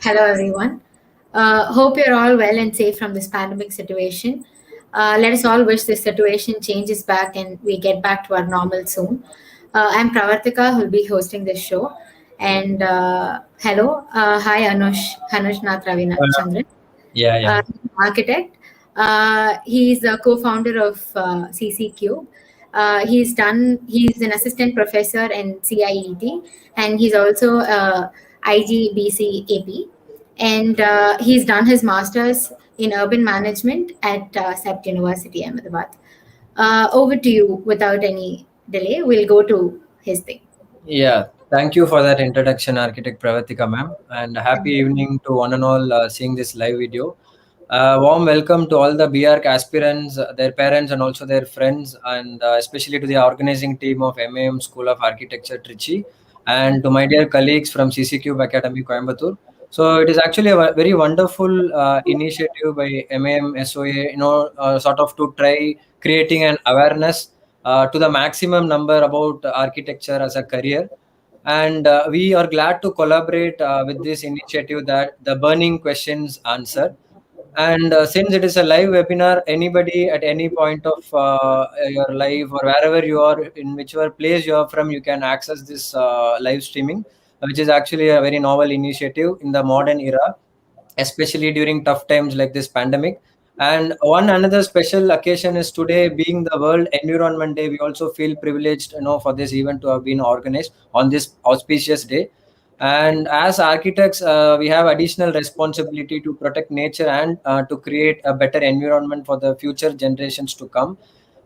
Hello, everyone. Hope you're all well and safe from this pandemic situation. Let us all wish this situation changes back and we get back to our normal soon. I'm Pravartika, who'll be hosting this show. And hello, hi Anush Nath Uh, Chandran, yeah. architect. He's the co-founder of CCQ. He's an assistant professor in CIET, and he's also IGBC AP. And he's done his master's in urban management at SEPT University, Ahmedabad. Over to you without any delay. We'll go to his thing. Yeah. Thank you for that introduction, Architect Pravatika ma'am, and happy Thank you. evening to one and all seeing this live video. Warm welcome to all the BARC aspirants, their parents, and also their friends, and especially to the organizing team of M.A.M School of Architecture, Trichy, and to my dear colleagues from CCQ Academy, Coimbatore. So it is actually a very wonderful initiative by M.A.M SOA, sort of to try creating an awareness to the maximum number about architecture as a career. And we are glad to collaborate with this initiative that the burning questions answer. And since it is a live webinar, anybody at any point of your life or wherever you are, in whichever place you are from, you can access this live streaming, which is actually a very novel initiative in the modern era, especially during tough times like this pandemic. And one another special occasion is today being the World Environment Day. We also feel privileged, for this event to have been organized on this auspicious day. And as architects, we have additional responsibility to protect nature and to create a better environment for the future generations to come.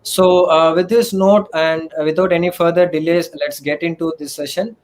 So, with this note and without any further delays, let's get into this session.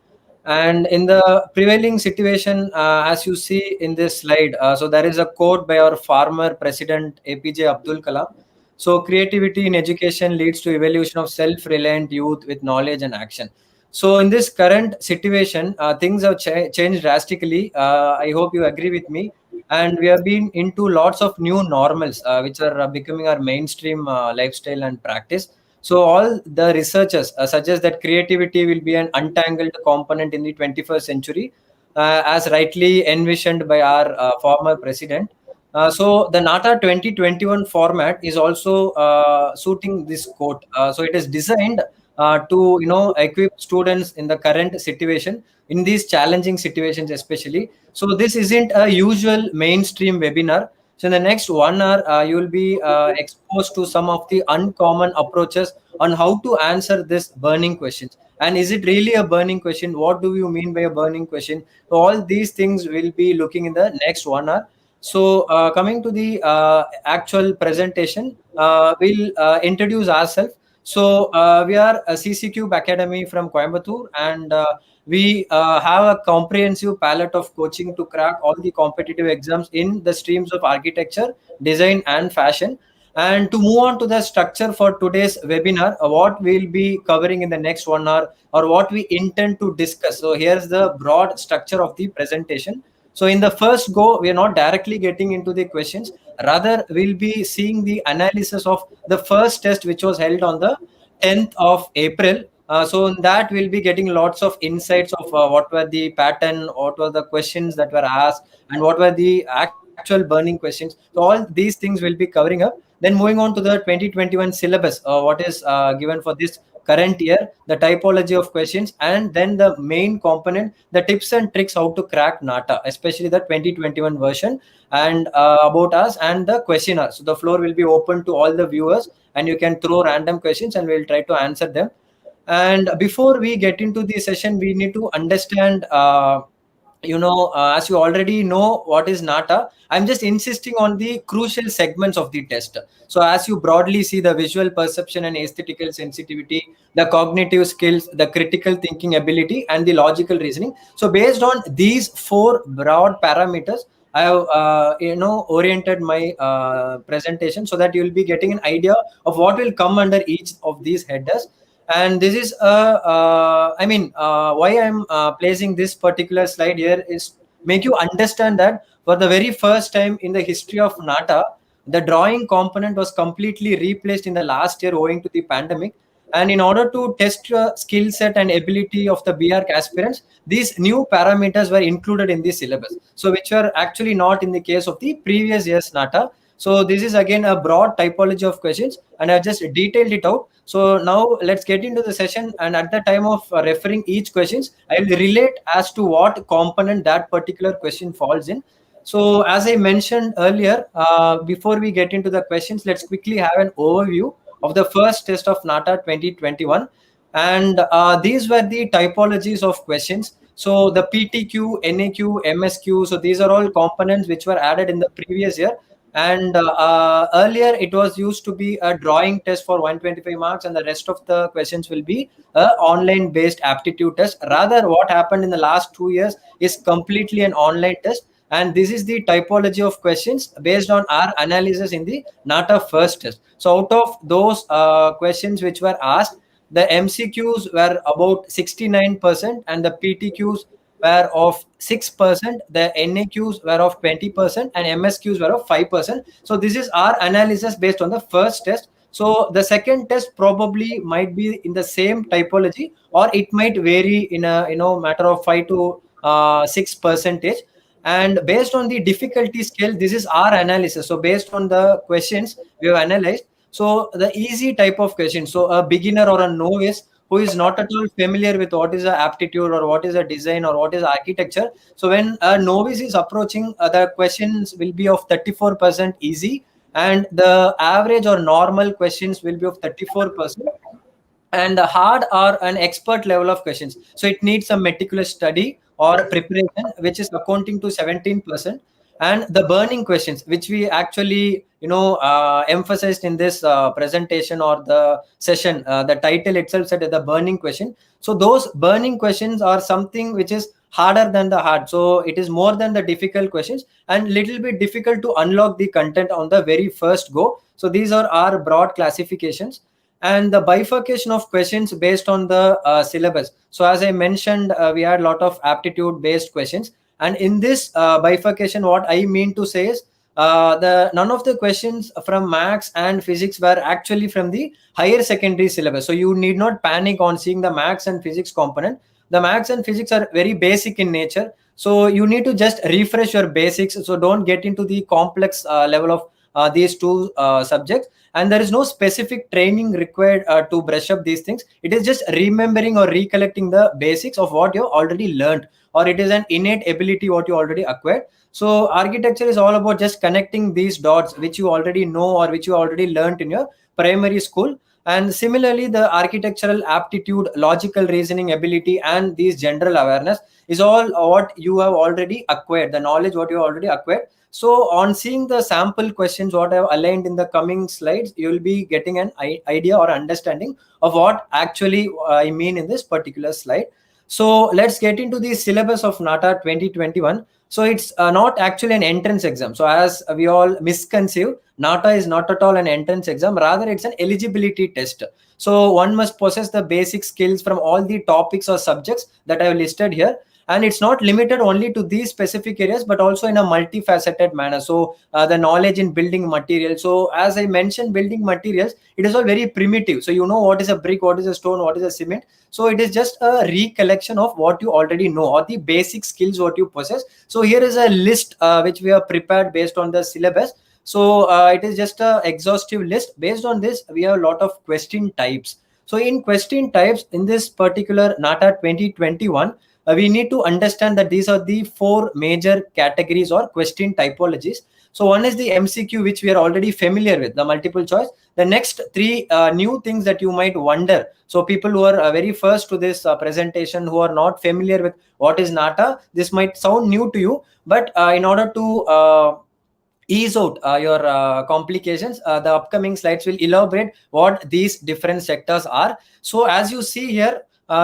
And in the prevailing situation, as you see in this slide, so there is a quote by our former president APJ Abdul Kalam. So creativity in education leads to evolution of self-reliant youth with knowledge and action. So in this current situation, things have changed drastically. I hope you agree with me. And we have been into lots of new normals, which are becoming our mainstream lifestyle and practice. So all the researchers suggest that creativity will be an untangled component in the 21st century, as rightly envisioned by our former president. So the Nata 2021 format is also suiting this quote. So it is designed to equip students in the current situation, in these challenging situations especially. So this isn't a usual mainstream webinar. So in the next 1 hour, you will be exposed to some of the uncommon approaches on how to answer this burning questions. And is it really a burning question? What do you mean by a burning question? So all these things will be looking in the next 1 hour. So coming to the actual presentation, we'll introduce ourselves. So we are a CCQ Academy from Coimbatore, and we have a comprehensive palette of coaching to crack all the competitive exams in the streams of architecture, design, and fashion. And to move on to the structure for today's webinar, what we'll be covering in the next 1 hour, or what we intend to discuss. So here's the broad structure of the presentation. So in the first go, we are not directly getting into the questions. Rather, we'll be seeing the analysis of the first test, which was held on the 10th of April. So in that, we'll be getting lots of insights of what were the pattern, what were the questions that were asked, and what were the actual burning questions. So all these things will be covering up. Then moving on to the 2021 syllabus, what is given for this current year, the typology of questions, and then the main component, the tips and tricks how to crack Nata, especially the 2021 version, and about us and the questionnaire. So the floor will be open to all the viewers, and you can throw random questions and we'll try to answer them. And before we get into the session, we need to understand, as you already know, what is Nata. I'm just insisting on the crucial segments of the test. So as you broadly see, the visual perception and aesthetical sensitivity, the cognitive skills, the critical thinking ability, and the logical reasoning. So based on these four broad parameters, I have, oriented my presentation so that you will be getting an idea of what will come under each of these headers. And this is why I'm placing this particular slide here is make you understand that for the very first time in the history of Nata, the drawing component was completely replaced in the last year owing to the pandemic. And in order to test skill set and ability of the BARC aspirants, these new parameters were included in the syllabus, so which were actually not in the case of the previous year's Nata. So this is again a broad typology of questions, and I've just detailed it out. So now let's get into the session, and at the time of referring each questions, I will relate as to what component that particular question falls in. So as I mentioned earlier, before we get into the questions, let's quickly have an overview of the first test of Nata 2021. And these were the typologies of questions. So the PTQ, NAQ, MSQ, so these are all components which were added in the previous year. And earlier it was used to be a drawing test for 125 marks, and the rest of the questions will be a online based aptitude test. Rather, what happened in the last 2 years is completely an online test, and this is the typology of questions based on our analysis in the Nata first test. So out of those questions which were asked, the MCQs were about 69%, and the PTQs were of 6%, the NAQs were of 20%, and MSQs were of 5%. So this is our analysis based on the first test. So the second test probably might be in the same typology, or it might vary in a matter of 5 to 6%. And based on the difficulty scale, this is our analysis. So based on the questions we have analyzed, so the easy type of question, so a beginner or a novice who is not at all familiar with what is a aptitude or what is a design or what is architecture, so when a novice is approaching, the questions will be of 34% easy, and the average or normal questions will be of 34%, and the hard are an expert level of questions. So it needs some meticulous study or preparation, which is accounting to 17%. And the burning questions, which we actually emphasized in this presentation or the session, the title itself said the burning question. So those burning questions are something which is harder than the hard. So it is more than the difficult questions, and little bit difficult to unlock the content on the very first go. So these are our broad classifications, and the bifurcation of questions based on the syllabus. So as I mentioned, we had a lot of aptitude based questions, and in this bifurcation, what I mean to say is, the none of the questions from maths and physics were actually from the higher secondary syllabus. So you need not panic on seeing the maths and physics component. The maths and physics are very basic in nature, so you need to just refresh your basics. So don't get into the complex level of these two subjects, and there is no specific training required to brush up these things. It is just remembering or recollecting the basics of what you already learned, or it is an innate ability what you already acquired. So architecture is all about just connecting these dots which you already know or which you already learned in your primary school. And similarly, the architectural aptitude, logical reasoning ability, and these general awareness is all what you have already acquired, the knowledge what you already acquired. So on seeing the sample questions, what I have aligned in the coming slides, you will be getting an idea or understanding of what actually I mean in this particular slide. So let's get into the syllabus of Nata 2021. So it's not actually an entrance exam. So as we all misconceive, Nata is not at all an entrance exam. Rather, it's an eligibility test. So one must possess the basic skills from all the topics or subjects that I have listed here, and it's not limited only to these specific areas but also in a multifaceted manner. So the knowledge in building materials, so as I mentioned, building materials, it is all very primitive. So you know what is a brick, what is a stone, what is a cement. So it is just a recollection of what you already know or the basic skills what you possess. So here is a list which we have prepared based on the syllabus. So it is just a exhaustive list. Based on this, we have a lot of question types. So in question types in this particular Nata 2021, we need to understand that these are the four major categories or question typologies. So one is the MCQ, which we are already familiar with, the multiple choice. The next three new things that you might wonder. So people who are very first to this presentation, who are not familiar with what is Nata, this might sound new to you, but in order to ease out your complications, the upcoming slides will elaborate what these different sectors are. So as you see here,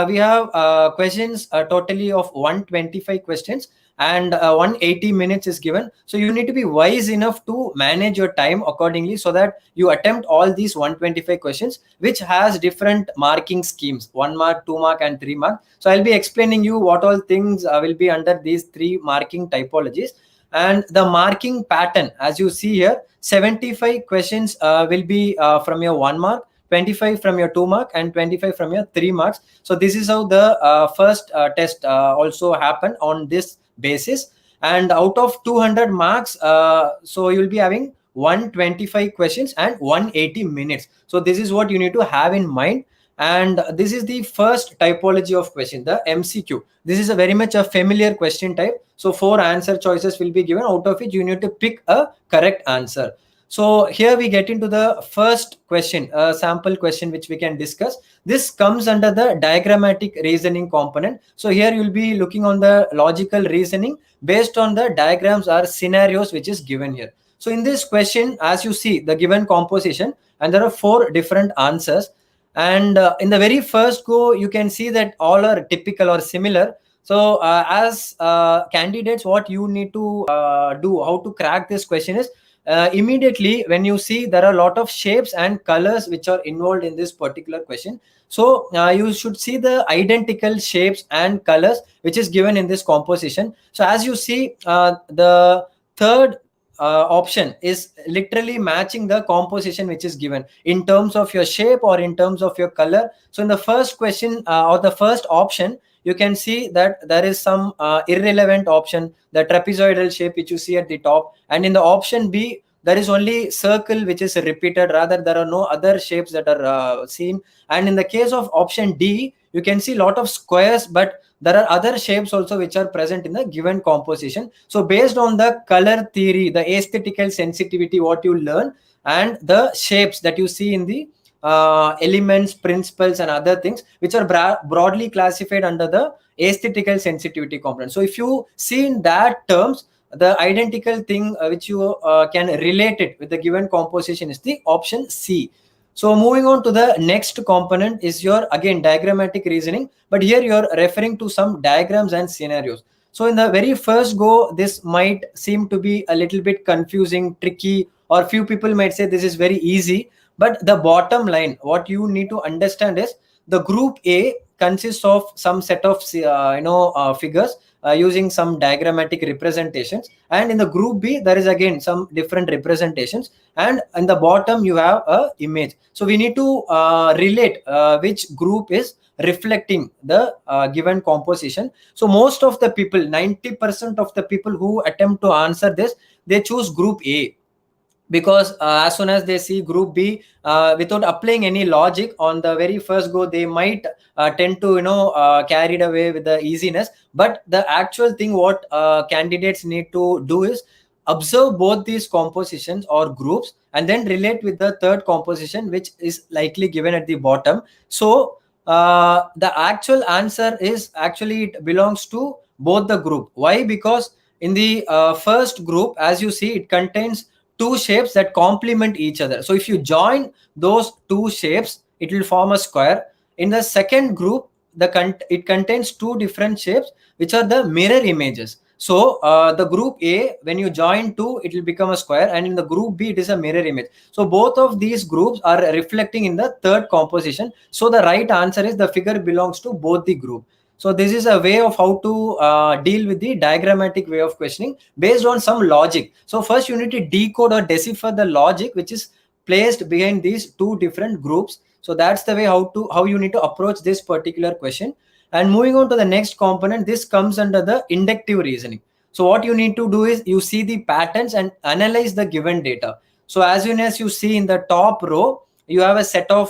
we have questions totally of 125 questions, and 180 minutes is given. So you need to be wise enough to manage your time accordingly so that you attempt all these 125 questions, which has different marking schemes: 1 mark, 2 mark, and 3 mark. So I'll be explaining you what all things will be under these three marking typologies. And the marking pattern, as you see here, 75 questions will be from your 1 mark, 25 from your 2 mark and 25 from your 3 marks. So this is how the first test also happened on this basis. And out of 200 marks, so you'll be having 125 questions and 180 minutes. So this is what you need to have in mind. And this is the first typology of question, the MCQ. This is a very much a familiar question type. So 4 answer choices will be given, out of which you need to pick a correct answer. So here we get into the first question, a sample question which we can discuss. This comes under the diagrammatic reasoning component. So here you'll be looking on the logical reasoning based on the diagrams or scenarios which is given here. So in this question, as you see the given composition, and there are 4 different answers. And in the very first go, you can see that all are typical or similar. So as candidates, what you need to do, how to crack this question is, immediately when you see there are a lot of shapes and colors which are involved in this particular question. So you should see the identical shapes and colors which is given in this composition. So as you see, the third option is literally matching the composition which is given in terms of your shape or in terms of your color. So in the first question or the first option, you can see that there is some irrelevant option, the trapezoidal shape which you see at the top. And in the option B, there is only circle which is repeated, rather there are no other shapes that are seen. And in the case of option D, you can see a lot of squares, but there are other shapes also which are present in the given composition. So based on the color theory, the aesthetical sensitivity, what you learn, and the shapes that you see in the elements, principles, and other things which are broadly classified under the aesthetical sensitivity component. So if you see in that terms, the identical thing which you can relate it with the given composition is the option C. So moving on to the next component is your, again, diagrammatic reasoning, but here you're referring to some diagrams and scenarios. So in the very first go, this might seem to be a little bit confusing, tricky, or few people might say this is very easy. But the bottom line, what you need to understand is the group A consists of some set of figures using some diagrammatic representations, and in the group B there is again some different representations, and in the bottom you have a image. So we need to relate which group is reflecting the given composition. So most of the people, 90% of the people who attempt to answer this, they choose group A, because as soon as they see group B, without applying any logic on the very first go, they might tend to carried away with the easiness. But the actual thing what candidates need to do is observe both these compositions or groups and then relate with the third composition which is likely given at the bottom. So the actual answer is actually it belongs to both the group. Why? Because in the first group, as you see, it contains 2 shapes that complement each other. So if you join those 2 shapes, it will form a square. In the second group, it contains 2 different shapes which are the mirror images. So the group A, when you join 2, it will become a square, and in the group B, it is a mirror image. So both of these groups are reflecting in the third composition. So the right answer is the figure belongs to both the group. So this is a way of how to deal with the diagrammatic way of questioning based on some logic. So first you need to decode or decipher the logic which is placed behind these 2 different groups. So that's the way how you need to approach this particular question. And moving on to the next component, this comes under the inductive reasoning. So what you need to do is you see the patterns and analyze the given data. So as soon as you see in the top row, you have a set of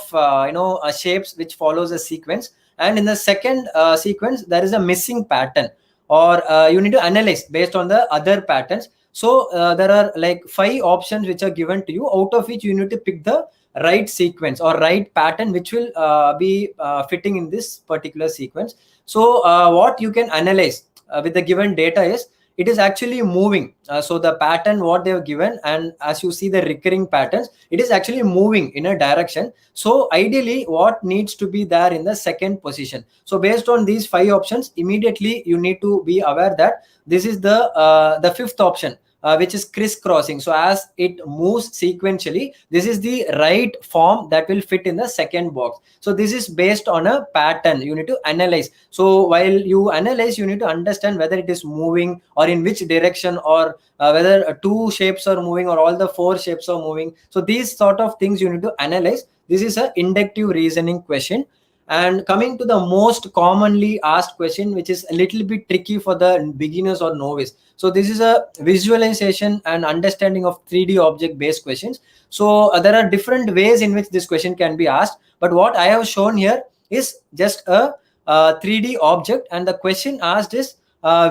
shapes which follows a sequence, and in the second sequence there is a missing pattern, or you need to analyze based on the other patterns. So there are like 5 options which are given to you, out of which you need to pick the right sequence or right pattern which will be fitting in this particular sequence. So what you can analyze with the given data is it is actually moving. So the pattern what they have given, and as you see the recurring patterns, it is actually moving in a direction. So ideally what needs to be there in the second position. So based on these 5 options, immediately you need to be aware that this is the fifth option, which is crisscrossing. So as it moves sequentially, this is the right form that will fit in the second box. So this is based on a pattern you need to analyze. So while you analyze, you need to understand whether it is moving or in which direction, or whether 2 shapes are moving or all the 4 shapes are moving. So these sort of things you need to analyze. This is a inductive reasoning question. And coming to the most commonly asked question, which is a little bit tricky for the beginners or novice. So this is a visualization and understanding of 3D object based questions. So there are different ways in which this question can be asked, but what I have shown here is just a 3D object, and the question asked is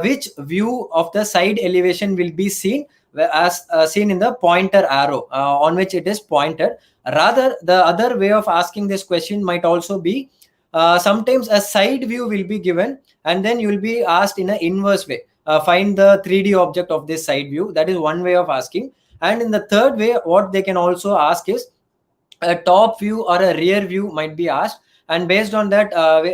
which view of the side elevation will be seen as seen in the pointer arrow on which it is pointed. Rather, the other way of asking this question might also be sometimes a side view will be given, and then you will be asked in an inverse way. Find the 3D object of this side view. That is one way of asking. And in the third way, what they can also ask is a top view or a rear view might be asked, and based on that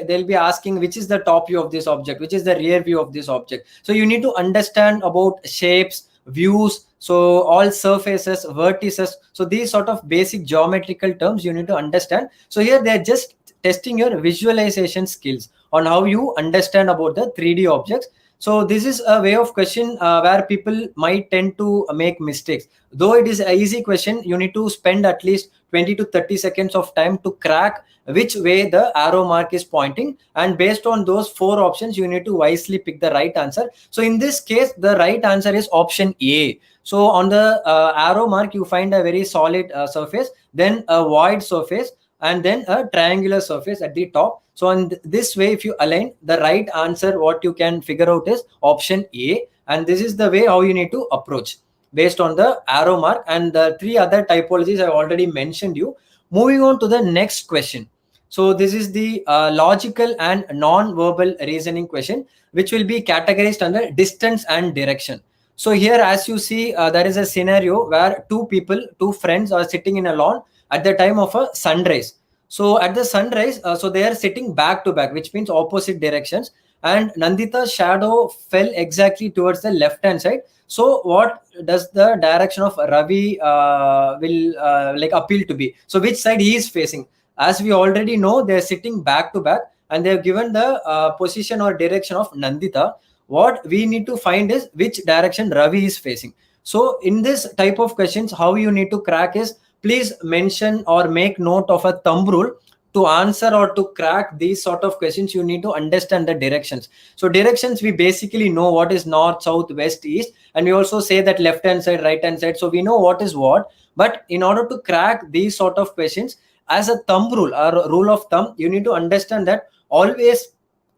they'll be asking which is the top view of this object, which is the rear view of this object. So you need to understand about shapes, views, so all surfaces, vertices, so these sort of basic geometrical terms you need to understand. So here they're just testing your visualization skills on how you understand about the 3D objects. So this is a way of question where people might tend to make mistakes. Though it is an easy question, you need to spend at least 20 to 30 seconds of time to crack which way the arrow mark is pointing, and based on those 4 options you need to wisely pick the right answer. So in this case the right answer is option A. So on the arrow mark you find a very solid surface, then a void surface, and then a triangular surface at the top. So in this way, if you align, the right answer what you can figure out is option A, and this is the way how you need to approach based on the arrow mark. And the 3 other typologies I already mentioned you. Moving on to the next question. So this is the logical and non-verbal reasoning question, which will be categorized under distance and direction. So here, as you see, there is a scenario where 2 friends are sitting in a lawn at the time of a sunrise. So at the sunrise, so they are sitting back to back, which means opposite directions. And Nandita's shadow fell exactly towards the left hand side. So what does the direction of Ravi will like appeal to be? So which side he is facing? As we already know, they are sitting back to back, and they have given the position or direction of Nandita. What we need to find is which direction Ravi is facing. So in this type of questions, how you need to crack is, please mention or make note of a thumb rule. To answer or to crack these sort of questions, you need to understand the directions. So directions, we basically know what is north, south, west, east, and we also say that left hand side, right hand side. So we know what is what. But in order to crack these sort of questions, as a thumb rule or rule of thumb, you need to understand that always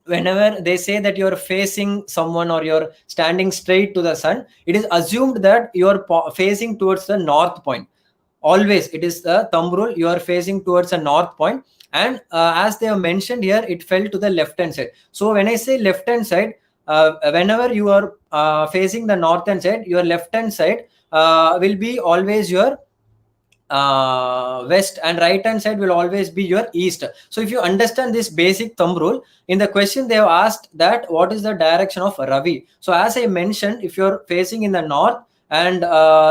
whenever they say that you're facing someone or you're standing straight to the sun, it is assumed that you're facing towards the north point. Always it is the thumb rule, you are facing towards a north point. And as they have mentioned here, it fell to the left hand side. So when I say left hand side, whenever you are facing the north hand side, your left hand side will be always your west, and right hand side will always be your east. So if you understand this basic thumb rule, in the question they have asked that what is the direction of Ravi. So as I mentioned, if you're facing in the north and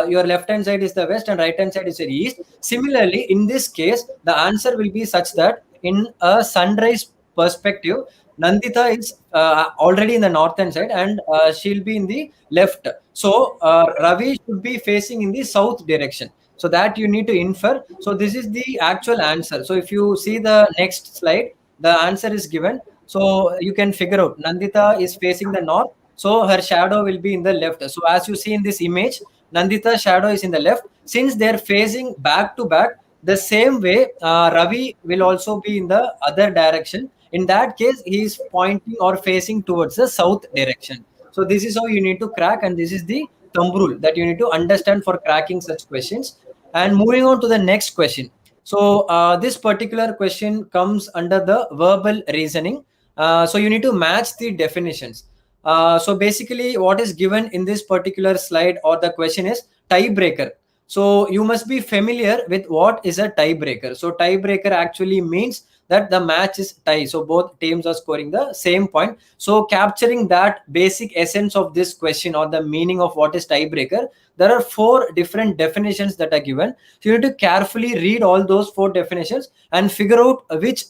your left hand side is the west and right hand side is the east, similarly in this case the answer will be such that in a sunrise perspective, Nandita is already in the northern side, and she'll be in the left. So Ravi should be facing in the south direction. So that you need to infer. So this is the actual answer. So if you see the next slide, the answer is given. So you can figure out Nandita is facing the north, so her shadow will be in the left. So as you see in this image, Nandita's shadow is in the left. Since they're facing back to back, the same way Ravi will also be in the other direction. In that case, he is pointing or facing towards the south direction. So this is how you need to crack, and this is the thumb rule that you need to understand for cracking such questions. And moving on to the next question. So this particular question comes under the verbal reasoning. So you need to match the definitions. So basically what is given in this particular slide or the question is tiebreaker. So you must be familiar with what is a tiebreaker. So tiebreaker actually means that the match is tie. So both teams are scoring the same point. So capturing that basic essence of this question or the meaning of what is tiebreaker, there are 4 different definitions that are given. So you need to carefully read all those 4 definitions and figure out which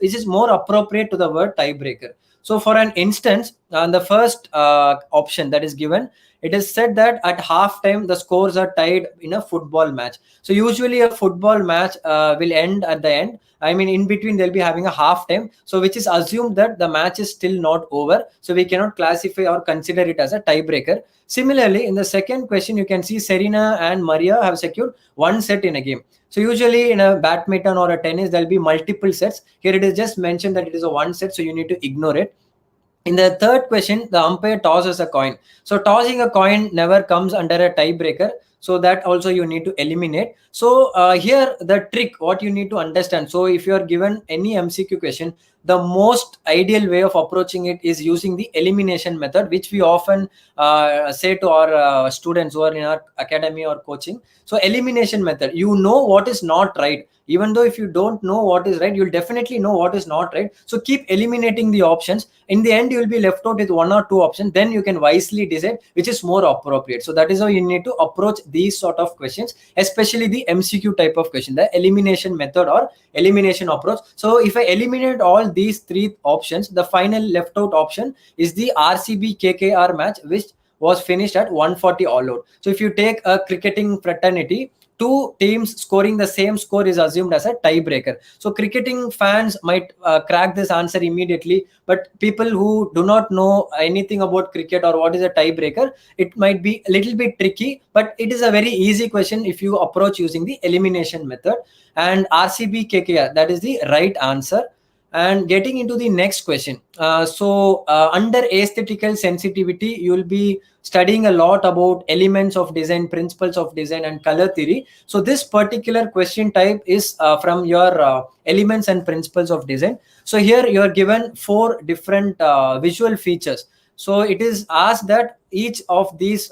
is more appropriate to the word tiebreaker. So for an instance, on the first option that is given, it is said that at halftime the scores are tied in a football match. So usually a football match will end at the end. I mean, in between they'll be having a half time, so which is assumed that the match is still not over. So we cannot classify or consider it as a tiebreaker. Similarly, in the second question, you can see Serena and Maria have secured 1 set in a game. So usually in a badminton or a tennis, there'll be multiple sets. Here it is just mentioned that it is a 1 set, so you need to ignore it. In the third question, the umpire tosses a coin. So tossing a coin never comes under a tiebreaker. So that also you need to eliminate. So here the trick, what you need to understand. So if you are given any MCQ question, the most ideal way of approaching it is using the elimination method, which we often say to our students who are in our academy or coaching. So elimination method, you know what is not right. Even though if you don't know what is right, you'll definitely know what is not right. So keep eliminating the options. In the end, you will be left out with 1 or 2 options. Then you can wisely decide which is more appropriate. So that is how you need to approach these sort of questions, especially the MCQ type of question, the elimination method or elimination approach. So if I eliminate all these 3 options, the final left out option is the RCB KKR match, which was finished at 140 all out. So if you take a cricketing fraternity, 2 teams scoring the same score is assumed as a tiebreaker. So cricketing fans might crack this answer immediately, but people who do not know anything about cricket or what is a tiebreaker, it might be a little bit tricky, but it is a very easy question if you approach using the elimination method. And RCB KKR, that is the right answer. And getting into the next question, under aesthetical sensitivity, you will be studying a lot about elements of design, principles of design, and color theory. So this particular question type is from your elements and principles of design. So here you are given 4 different visual features. So it is asked that each of these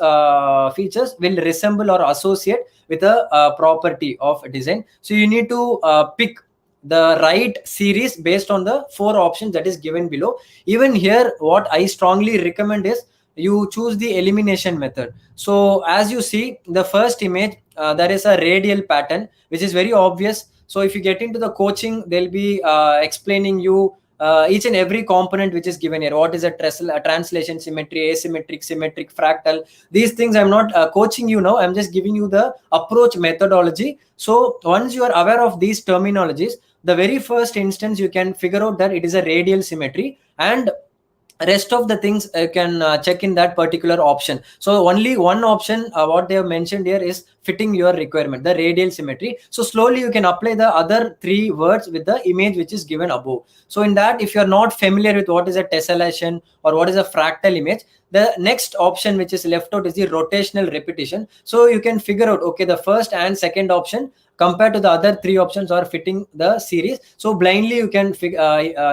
features will resemble or associate with a property of design. So you need to pick the right series based on the 4 options that is given below. Even here, what I strongly recommend is you choose the elimination method. So as you see the first image, there is a radial pattern which is very obvious. So if you get into the coaching, they'll be explaining you each and every component which is given here. What is a trestle, a translation, symmetry, asymmetric, symmetric, fractal. These things I'm not coaching you now. I'm just giving you the approach methodology. So once you are aware of these terminologies, the very first instance you can figure out that it is a radial symmetry, and rest of the things you can check in that particular option. So only one option what they have mentioned here is fitting your requirement, the radial symmetry. So slowly you can apply the other 3 words with the image which is given above. So in that, if you're not familiar with what is a tessellation or what is a fractal image, the next option which is left out is the rotational repetition. So you can figure out, okay, the first and second option compared to the other 3 options are fitting the series. So blindly you can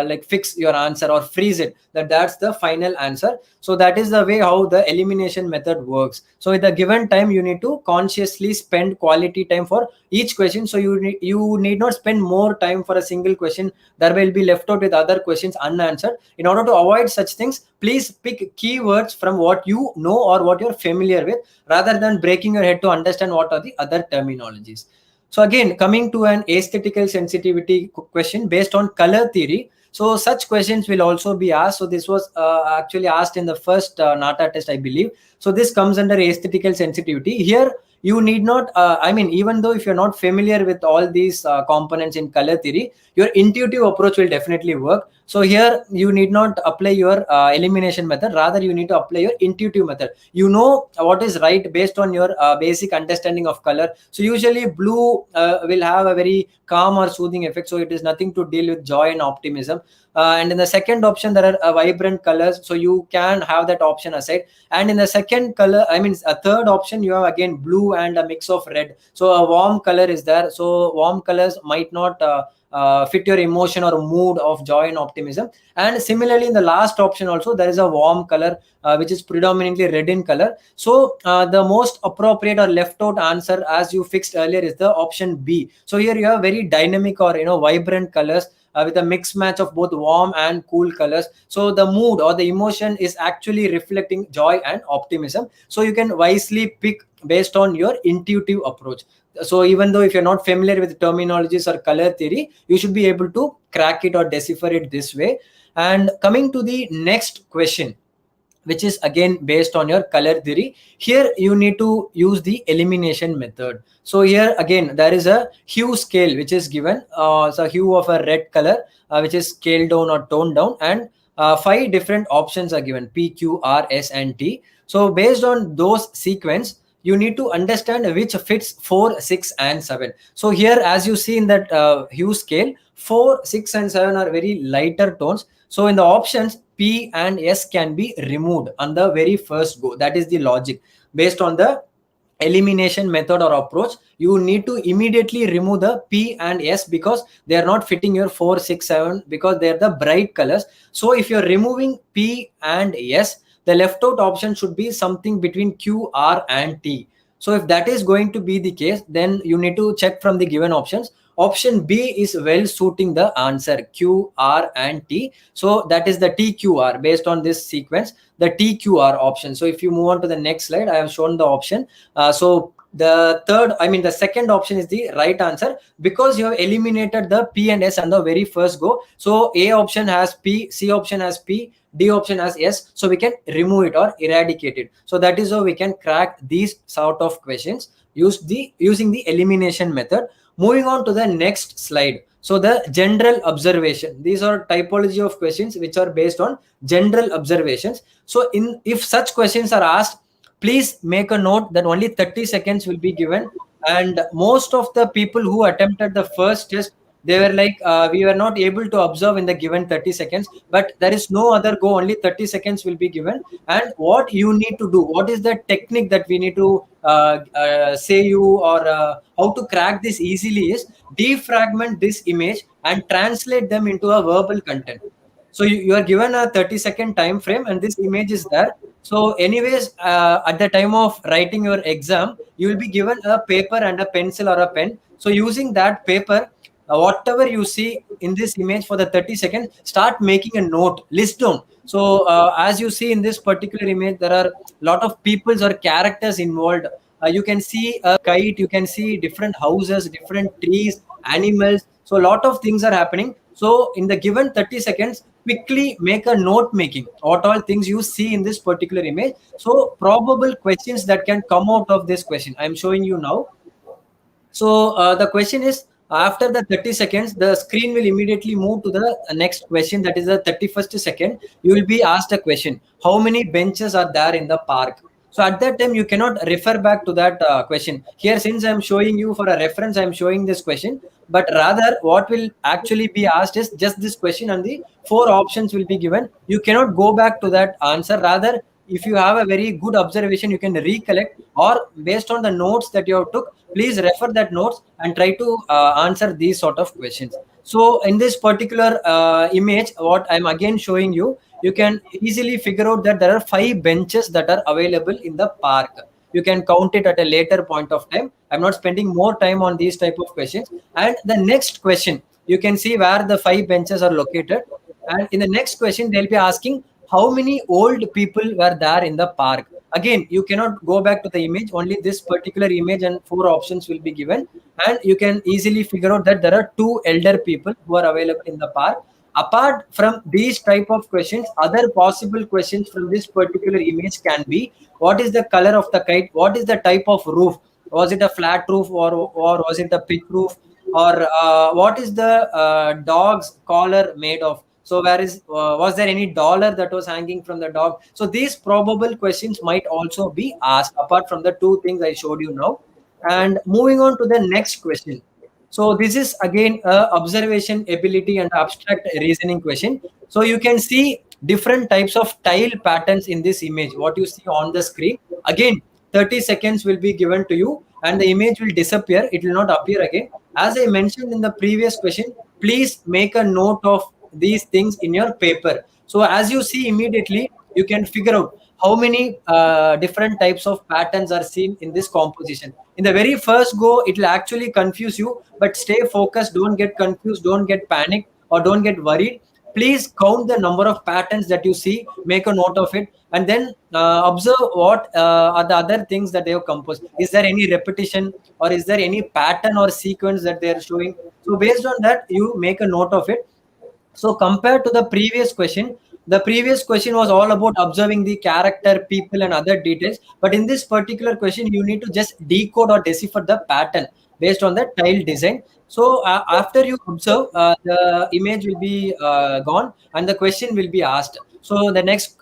like fix your answer or freeze it, that's the final answer. So that is the way how the elimination method works. So with the given time, you need to consciously spend quality time for each question. So you need not spend more time for a single question. There will be left out with other questions unanswered. In order to avoid such things, please pick keywords from what you know or what you're familiar with, rather than breaking your head to understand what are the other terminologies. So again, coming to an aesthetical sensitivity question based on color theory. So such questions will also be asked. So this was actually asked in the first Nata test, I believe. So this comes under aesthetical sensitivity. Here, you need not, even though if you're not familiar with all these components in color theory, your intuitive approach will definitely work. So here, you need not apply your elimination method. Rather, you need to apply your intuitive method. You know what is right based on your basic understanding of color. So usually blue will have a very calm or soothing effect. So it is nothing to deal with joy and optimism. And in the second option, there are vibrant colors. So you can have that option aside. And in the second color, a third option, you have again blue and a mix of red. So a warm color is there. So warm colors might not fit your emotion or mood of joy and optimism. And similarly, in the last option also, there is a warm color which is predominantly red in color. So the most appropriate or left out answer, as you fixed earlier, is the option B. So here you have very dynamic or vibrant colors with a mixed match of both warm and cool colors. So the mood or the emotion is actually reflecting joy and optimism. So you can wisely pick based on your intuitive approach. So even though if you're not familiar with terminologies or color theory, you should be able to crack it or decipher it this way. And coming to the next question, which is again based on your color theory, here you need to use the elimination method. So here again there is a hue scale which is given, so hue of a red color, which is scaled down or toned down, and 5 different options are given: P, Q, R, S and T. So based on those sequence, you need to understand which fits 4, 6 and 7. So here as you see in that hue scale, 4, 6 and 7 are very lighter tones. So in the options, P and S can be removed on the very first go. That is the logic. Based on the elimination method or approach, you need to immediately remove the P and S because they are not fitting your 4, 6, 7 because they are the bright colors. So if you're removing P and S, the left out option should be something between Q, R and T. So if that is going to be the case, then you need to check from the given options. Option B is well suiting the answer Q, R and T. So that is the TQR. Based on this sequence, the TQR option. So if you move on to the next slide, I have shown the option. So the second option is the right answer because you have eliminated the P and S on the very first go. So A option has P, C option has P, D option has S. So we can remove it or eradicate it. So that is how we can crack these sort of questions using the elimination method. Moving on to the next slide. So the general observation. These are typology of questions which are based on general observations. So if such questions are asked, please make a note that only 30 seconds will be given. And most of the people who attempted the first test, they were like, we were not able to observe in the given 30 seconds, but there is no other go, only 30 seconds will be given. And what you need to do, what is the technique that we need to say you, or how to crack this easily is defragment this image and translate them into a verbal content. So you are given a 30-second time frame and this image is there. So anyways, at the time of writing your exam, you will be given a paper and a pencil or a pen. So using that paper, whatever you see in this image for the 30 seconds, start making a note, list down. So as you see in this particular image, there are a lot of peoples or characters involved. You can see a kite, you can see different houses, different trees, animals. So a lot of things are happening. So in the given 30 seconds, quickly make a note making what all things you see in this particular image. So probable questions that can come out of this question, I'm showing you now. So the question is, after the 30 seconds, the screen will immediately move to the next question. That is the 31st second. You will be asked a question. How many benches are there in the park? So at that time, you cannot refer back to that question. Here, since I'm showing you for a reference, I'm showing this question. But rather, what will actually be asked is just this question and the 4 options will be given. You cannot go back to that answer. Rather, if you have a very good observation, you can recollect, or based on the notes that you have took, please refer that notes and try to answer these sort of questions. So in this particular image, what I'm again showing you, you can easily figure out that there are 5 benches that are available in the park. You can count it at a later point of time. I'm not spending more time on these type of questions. And the next question, you can see where the 5 benches are located. And in the next question, they'll be asking how many old people were there in the park. Again, you cannot go back to the image, only this particular image and 4 options will be given. And you can easily figure out that there are 2 elder people who are available in the park. Apart from these type of questions, other possible questions from this particular image can be, what is the color of the kite? What is the type of roof? Was it a flat roof, or was it a pitch roof? Or what is the dog's collar made of? So was there any dollar that was hanging from the dog? So these probable questions might also be asked apart from the 2 things I showed you now. And moving on to the next question. So this is again a observation ability and abstract reasoning question. So you can see different types of tile patterns in this image. What you see on the screen. Again, 30 seconds will be given to you and the image will disappear. It will not appear again. As I mentioned in the previous question, please make a note of these things in your paper. So as you see immediately, you can figure out how many different types of patterns are seen in this composition. In the very first go, it will actually confuse you, but stay focused. Don't get confused. Don't get panicked or don't get worried. please count the number of patterns that you see, make a note of it, and then observe what are the other things that they have composed. Is there any repetition, or is there any pattern or sequence that they are showing? So based on that, you make a note of it. So compared to the previous question was all about observing the character, people, and other details. But in this particular question, you need to just decode or decipher the pattern based on the tile design. So after you observe, the image will be gone and the question will be asked. So the next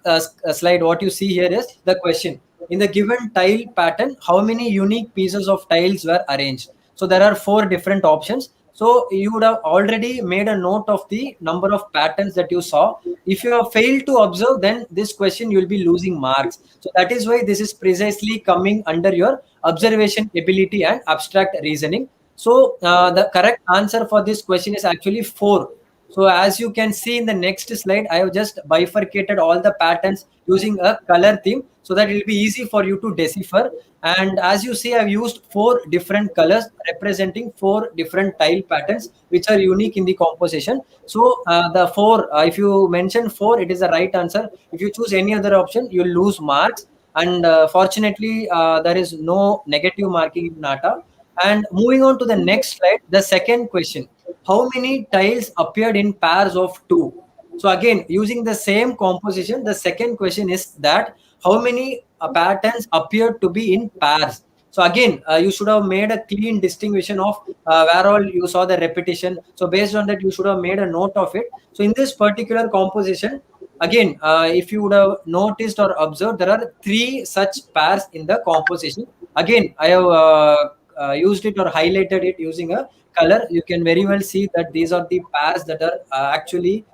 slide, what you see here is the question. In the given tile pattern, how many unique pieces of tiles were arranged? So there are four different options. So you would have already made a note of the number of patterns that you saw. If you have failed to observe, then this question you will be losing marks. So that is why this is precisely coming under your observation ability and abstract reasoning. So the correct answer for this question is actually 4. So as you can see in the next slide, I have just bifurcated all the patterns using a color theme so that it will be easy for you to decipher. And as you see, I've used 4 different colors representing 4 different tile patterns, which are unique in the composition. So the 4, if you mention 4, it is the right answer. If you choose any other option, you'll lose marks. And fortunately, there is no negative marking in Nata. And moving on to the next slide, the second question: how many tiles appeared in pairs of 2? So again, using the same composition, the second question is that how many patterns appear to be in pairs. So again, you should have made a clean distinction of where all you saw the repetition. So based on that, you should have made a note of it. So in this particular composition, again, if you would have noticed or observed, there are 3 such pairs in the composition. Again, I have used it or highlighted it using a color. You can very well see that these are the pairs that are actually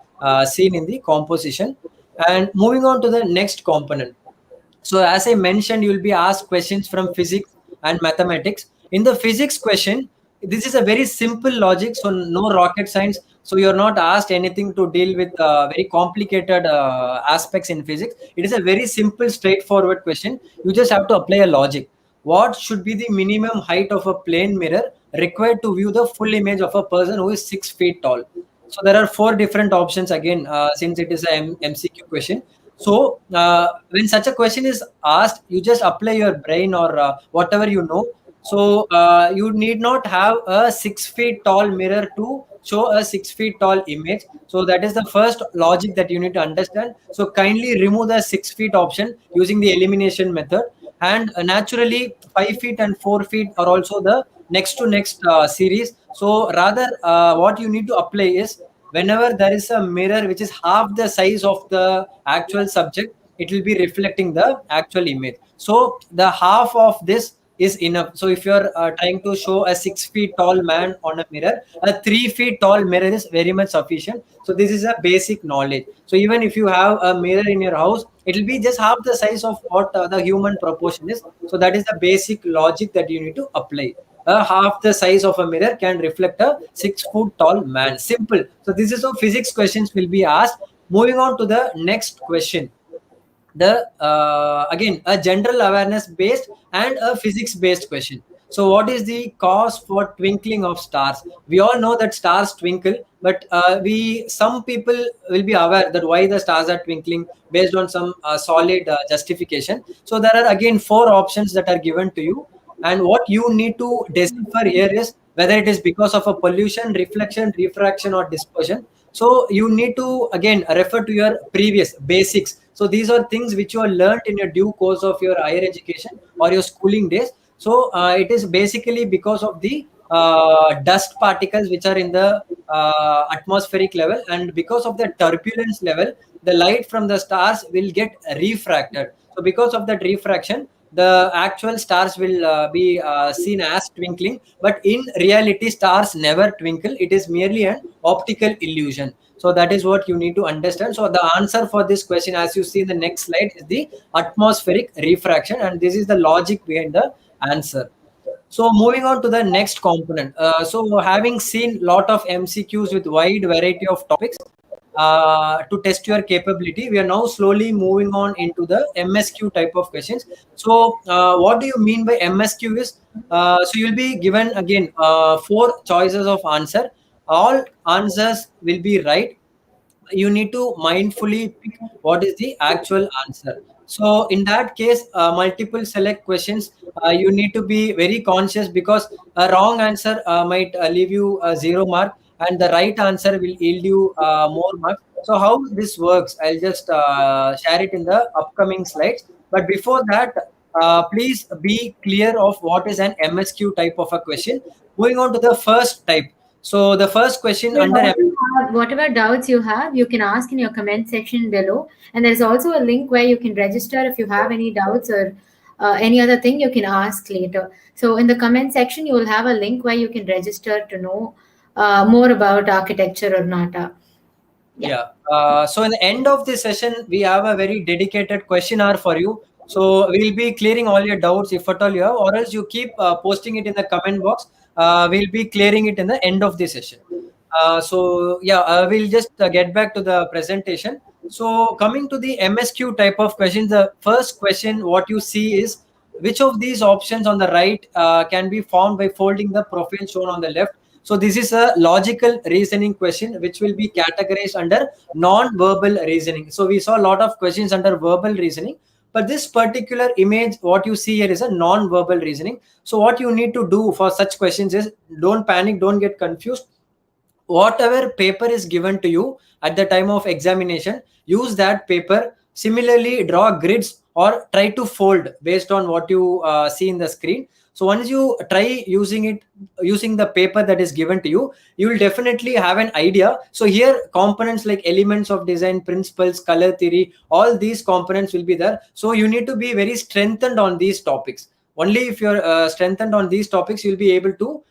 seen in the composition. And moving on to the next component. So as I mentioned, you will be asked questions from physics and mathematics. In the physics question, this is a very simple logic, so no rocket science. So you're not asked anything to deal with very complicated aspects in physics. It is a very simple, straightforward question. You just have to apply a logic. What should be the minimum height of a plane mirror required to view the full image of a person who is 6 feet tall? So there are 4 different options again, since it is a MCQ question. So when such a question is asked, you just apply your brain or whatever you know. So you need not have a 6 feet tall mirror to show a 6 feet tall image. So that is the first logic that you need to understand. So kindly remove the 6 feet option using the elimination method. And naturally, 5 feet and 4 feet are also the next to next series. So rather, what you need to apply is, whenever there is a mirror which is half the size of the actual subject, it will be reflecting the actual image. So the half of this is enough. So if you're trying to show a 6 feet tall man on a mirror, a 3 feet tall mirror is very much sufficient. So this is a basic knowledge. So even if you have a mirror in your house, it will be just half the size of what the human proportion is. So that is the basic logic that you need to apply. Half the size of a mirror can reflect a 6 foot tall man. Simple. So this is how physics questions will be asked. Moving on to the next question. The again, a general awareness based and a physics based question. So what is the cause for twinkling of stars? We all know that stars twinkle, but we some people will be aware that why the stars are twinkling based on some solid justification. So there are again 4 options that are given to you, and what you need to decipher here is whether it is because of a pollution, reflection, refraction, or dispersion. So you need to again refer to your previous basics. So these are things which you have learned in your due course of your higher education or your schooling days. So it is basically because of the dust particles which are in the atmospheric level, and because of the turbulence level, the light from the stars will get refracted. So because of that refraction, the actual stars will be seen as twinkling, but in reality stars never twinkle. It is merely an optical illusion. So that is what you need to understand. So the answer for this question, as you see in the next slide, is the atmospheric refraction, and this is the logic behind the answer. So moving on to the next component. So having seen lot of MCQs with wide variety of topics to test your capability, we are now slowly moving on into the MSQ type of questions. So what do you mean by MSQ is, so you'll be given again 4 choices of answer. All answers will be right. you need to mindfully pick what is the actual answer. So in that case, multiple select questions, you need to be very conscious, because a wrong answer might leave you a 0 mark, and the right answer will yield you more marks. So how this works, I'll just share it in the upcoming slides. But before that, please be clear of what is an MSQ type of a question. Moving on to the first type. So the first question Yeah, under whatever doubts you have, you can ask in your comment section below. And there's also a link where you can register if you have any doubts or any other thing you can ask later. So in the comment section, you will have a link where you can register to know more about architecture or Nata. Yeah. Yeah. So in the end of this session, we have a very dedicated question hour for you. So we'll be clearing all your doubts if at all you have, or else you keep posting it in the comment box. We'll be clearing it in the end of the session. So yeah, we'll just get back to the presentation. So coming to the MSQ type of questions, the first question what you see is, which of these options on the right can be found by folding the profile shown on the left. So this is a logical reasoning question which will be categorized under non-verbal reasoning. So we saw a lot of questions under verbal reasoning, but this particular image, what you see here is a non-verbal reasoning. So what you need to do for such questions is, don't panic, don't get confused. Whatever paper is given to you at the time of examination, use that paper. Similarly, draw grids or try to fold based on what you see in the screen. So once you try using it, using the paper that is given to you, you will definitely have an idea. So here components like elements of design, principles, color theory, all these components will be there. So you need to be very strengthened on these topics. Only if you're strengthened on these topics, you'll be able to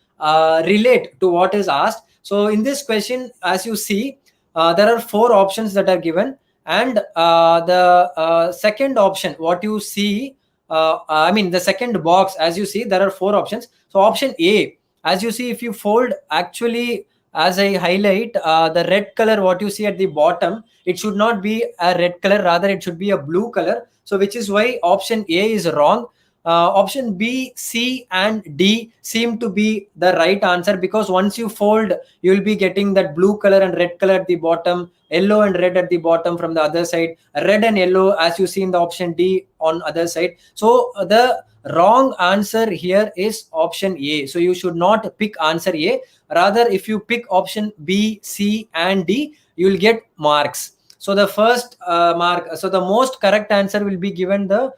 relate to what is asked. So in this question, as you see, there are 4 options that are given, and the second option, what you see, I mean the second box, as you see, there are 4 options. So option A, as you see, if you fold, actually, as I highlight, the red color, what you see at the bottom, it should not be a red color, rather it should be a blue color. So which is why option A is wrong. Option B, C, and D seem to be the right answer, because once you fold, you will be getting that blue color and red color at the bottom, yellow and red at the bottom from the other side, red and yellow as you see in the option D on other side. So the wrong answer here is option A. So you should not pick answer A. Rather, if you pick option B, C, and D, you will get marks. So the first mark, so the most correct answer will be given the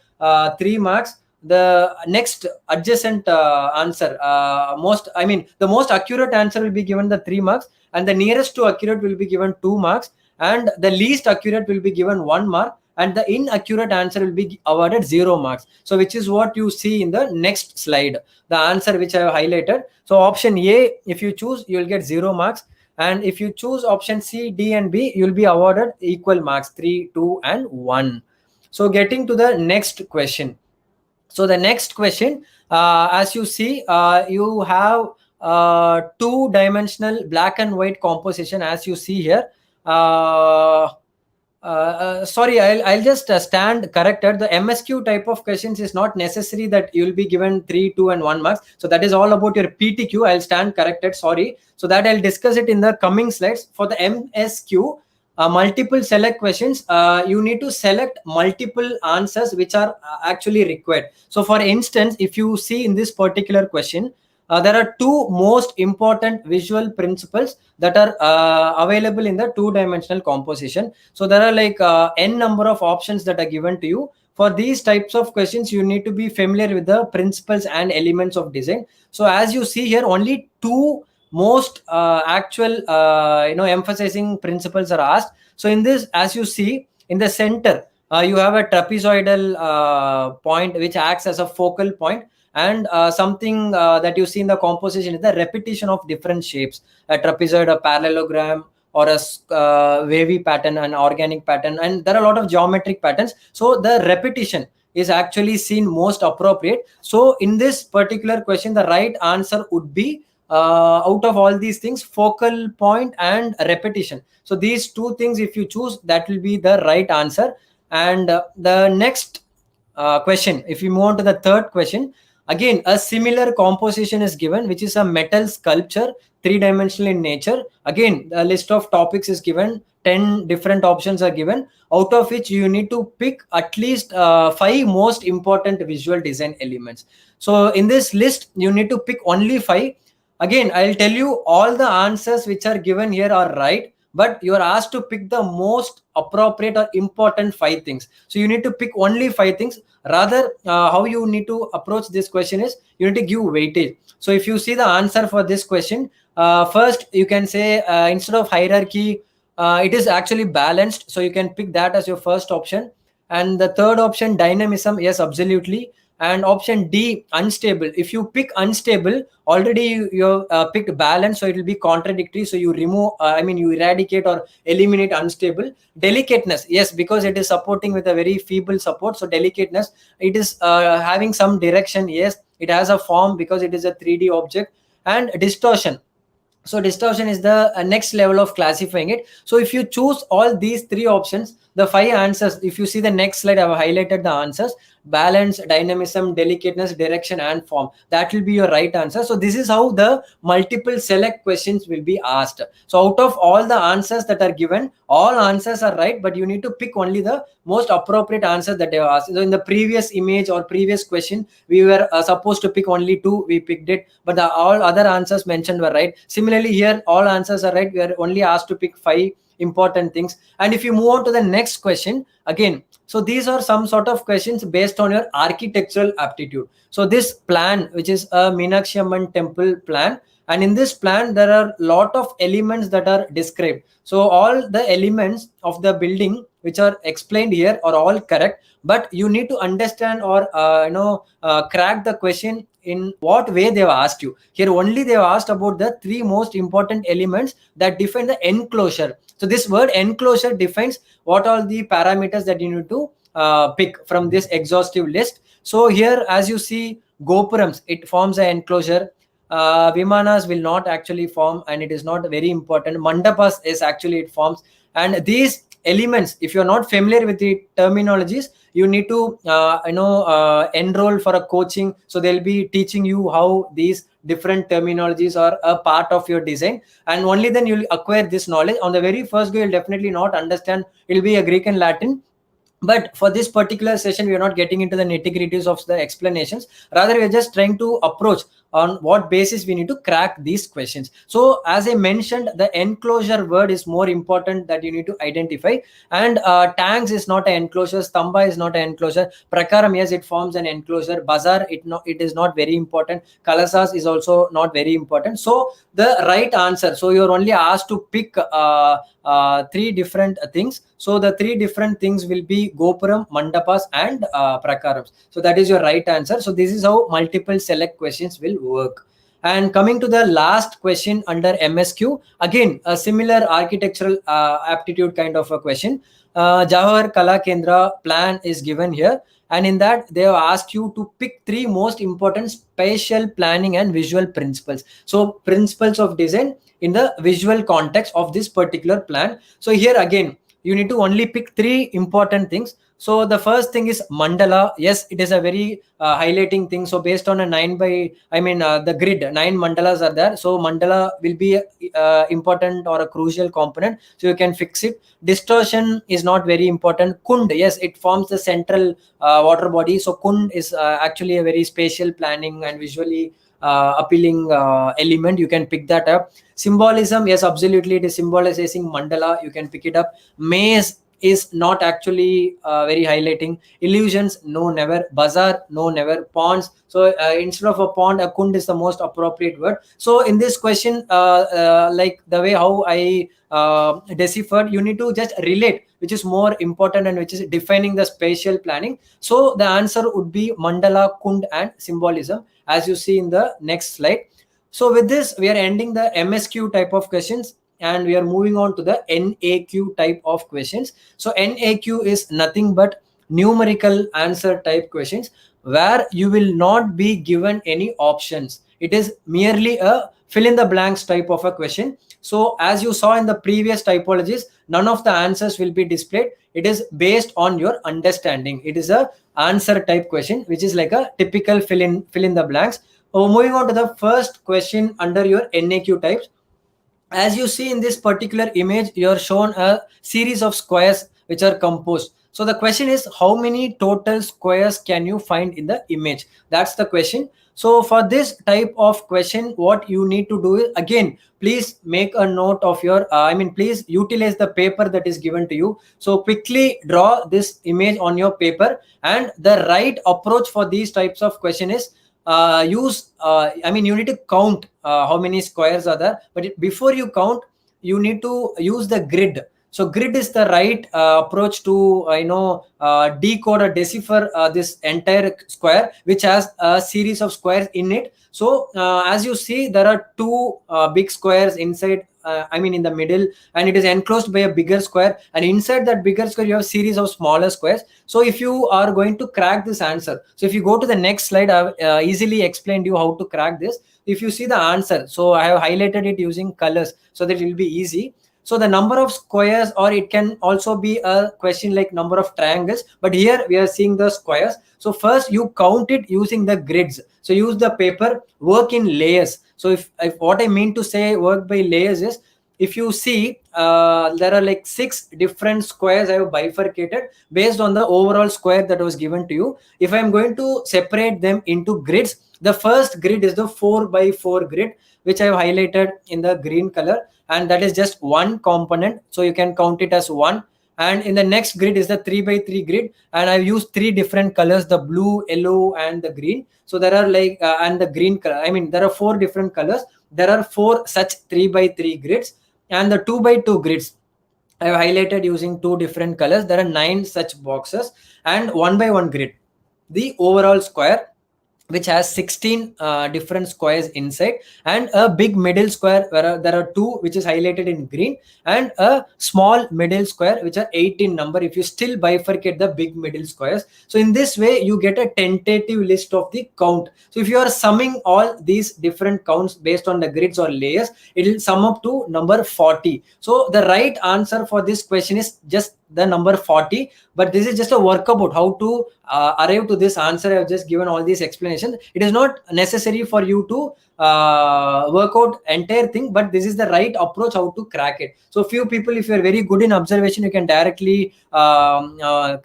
3 marks. The next adjacent answer, the most accurate answer will be given the 3 marks, and the nearest to accurate will be given 2 marks, and the least accurate will be given 1 mark, and the inaccurate answer will be awarded 0 marks. So which is what you see in the next slide, the answer which I have highlighted. So option A, if you choose, you will get 0 marks, and if you choose option C, D, and B, you will be awarded equal marks, 3, 2, and 1. So getting to the next question. So the next question, as you see, you have two-dimensional black and white composition, as you see here. Sorry, I'll just stand corrected. The MSQ type of questions is not necessary that you'll be given 3, 2, and 1 marks. So that is all about your PTQ. I'll stand corrected. Sorry. So that I'll discuss it in the coming slides. For the MSQ, multiple select questions, you need to select multiple answers which are actually required. So for instance, if you see in this particular question, there are 2 most important visual principles that are available in the 2-dimensional composition. So there are like n number of options that are given to you. For these types of questions, you need to be familiar with the principles and elements of design. So as you see here, only 2 most actual emphasizing principles are asked. So in this, as you see in the center, you have a trapezoidal point which acts as a focal point, and something that you see in the composition is the repetition of different shapes, a trapezoid, a parallelogram, or a wavy pattern, an organic pattern, and there are a lot of geometric patterns. So the repetition is actually seen most appropriate. So in this particular question, the right answer would be, out of all these things, focal point and repetition. So these 2 things, if you choose, that will be the right answer. And the next question, if we move on to the third question, again a similar composition is given, which is a metal sculpture, 3-dimensional in nature. Again, the list of topics is given, 10 different options are given, out of which you need to pick at least 5 most important visual design elements. So in this list you need to pick only 5. Again, I'll tell you, all the answers which are given here are right, but you are asked to pick the most appropriate or important 5 things. So you need to pick only 5 things. Rather, how you need to approach this question is you need to give weightage. So if you see the answer for this question, first you can say, instead of hierarchy, it is actually balanced, so you can pick that as your first option. And the third option, dynamism, yes, absolutely. And option D, unstable. If you pick unstable, already you have picked balance, so it will be contradictory, so you remove, you eradicate or eliminate unstable. Delicateness, yes, because it is supporting with a very feeble support, so delicateness. It is having some direction, yes, it has a form because it is a 3D object. And distortion, so distortion is the next level of classifying it. So if you choose all these 3 options, the 5 answers, if you see the next slide, I've highlighted the answers: balance, dynamism, delicateness, direction, and form. That will be your right answer. So this is how the multiple select questions will be asked. So out of all the answers that are given, all answers are right, but you need to pick only the most appropriate answer that they have asked. So in the previous image or previous question, we were supposed to pick only 2, we picked it, but all other answers mentioned were right. Similarly here, all answers are right, we are only asked to pick 5 important things. And if you move on to the next question, again, so these are some sort of questions based on your architectural aptitude. So this plan, which is a Meenakshi Amman temple plan, and in this plan there are lot of elements that are described. So all the elements of the building which are explained here are all correct, but you need to understand or crack the question in what way they have asked you. Here only they have asked about the 3 most important elements that define the enclosure. So this word enclosure defines what are the parameters that you need to pick from this exhaustive list. So here, as you see, gopurams, it forms an enclosure. Vimanas will not actually form, and it is not very important. Mandapas is actually, it forms. And these elements, if you're not familiar with the terminologies, you need to enroll for a coaching, so they'll be teaching you how these different terminologies are a part of your design, and only then you'll acquire this knowledge. On the very first go, you'll definitely not understand, it'll be a Greek and Latin. But for this particular session, we are not getting into the nitty-gritties of the explanations. Rather, we are just trying to approach on what basis we need to crack these questions. So as I mentioned, the enclosure word is more important that you need to identify. And tanks is not an enclosure, stamba is not an enclosure, prakaram, yes, it forms an enclosure, bazaar, it is not very important, kalasas is also not very important. So the right answer, so you're only asked to pick 3 different things. So the 3 different things will be gopuram, mandapas, and prakarams. So that is your right answer. So this is how multiple select questions will work. And coming to the last question under MSQ, again a similar architectural aptitude kind of a question. Jawahar Kala Kendra plan is given here, and in that they have asked you to pick 3 most important spatial planning and visual principles. So principles of design in the visual context of this particular plan. So here again, you need to only pick 3 important things. So the first thing is mandala. Yes, it is a very highlighting thing. So based on a 9 by, the grid, 9 mandalas are there. So mandala will be important or a crucial component. So you can fix it. Distortion is not very important. Kund, yes, it forms the central water body. So kund is actually a very spatial planning and visually appealing element. You can pick that up. Symbolism, yes, absolutely, it is symbolizing mandala, you can pick it up. Maze is not actually very highlighting. Illusions, no, never. Bazaar, no, never. Ponds, so instead of a pond, a kund is the most appropriate word. So in this question, like the way how I deciphered, you need to just relate which is more important and which is defining the spatial planning. So the answer would be mandala, kund, and symbolism, as you see in the next slide. So with this, we are ending the MSQ type of questions and we are moving on to the NAQ type of questions. So NAQ is nothing but numerical answer type questions where you will not be given any options. It is merely a fill in the blanks type of a question. So as you saw in the previous typologies, none of the answers will be displayed. It is based on your understanding. It is a answer type question, which is like a typical fill in the blanks. Moving on to the first question under your NAQ types. As you see in this particular image, you're shown a series of squares which are composed. So the question is, how many total squares can you find in the image? That's the question. So for this type of question, what you need to do is, again, please make a note of your please utilize the paper that is given to you. So quickly draw this image on your paper, and the right approach for these types of question is, you need to count how many squares are there, but before you count, you need to use the grid. So grid is the right approach to decode or decipher this entire square, which has a series of squares in it. So as you see, there are two big squares inside, in the middle, and it is enclosed by a bigger square, and inside that bigger square you have a series of smaller squares. So if you are going to crack this answer, so if you go to the next slide, I've easily explained you how to crack this. If you see the answer, so I have highlighted it using colors so that it will be easy. So the number of squares, or it can also be a question like number of triangles, but here we are seeing the squares. So first you count it using the grids. So use the paper, work in layers. So if what I mean to say work by layers is, if you see there are like 6 different squares I have bifurcated based on the overall square that was given to you. If I'm going to separate them into grids, the first grid is the 4 by 4 grid, which I have highlighted in the green color, and that is just one component, so you can count it as one. And in the next grid is the 3 by 3 grid, and I've used 3 different colors, the blue, yellow, and the green. So there are and the green color, there are 4 different colors. There are 4 such 3 by 3 grids, and the 2 by 2 grids I have highlighted using 2 different colors. There are 9 such boxes, and 1 by 1 grid, the overall square, which has 16 different squares inside, and a big middle square where there are 2 which is highlighted in green, and a small middle square which are 18 number if you still bifurcate the big middle squares. So in this way you get a tentative list of the count. So if you are summing all these different counts based on the grids or layers, it will sum up to number 40. So the right answer for this question is just the number 40, but this is just a workabout how to arrive to this answer. I have just given all these explanations. It is not necessary for you to work out entire thing, but this is the right approach how to crack it. So few people, if you are very good in observation, you can directly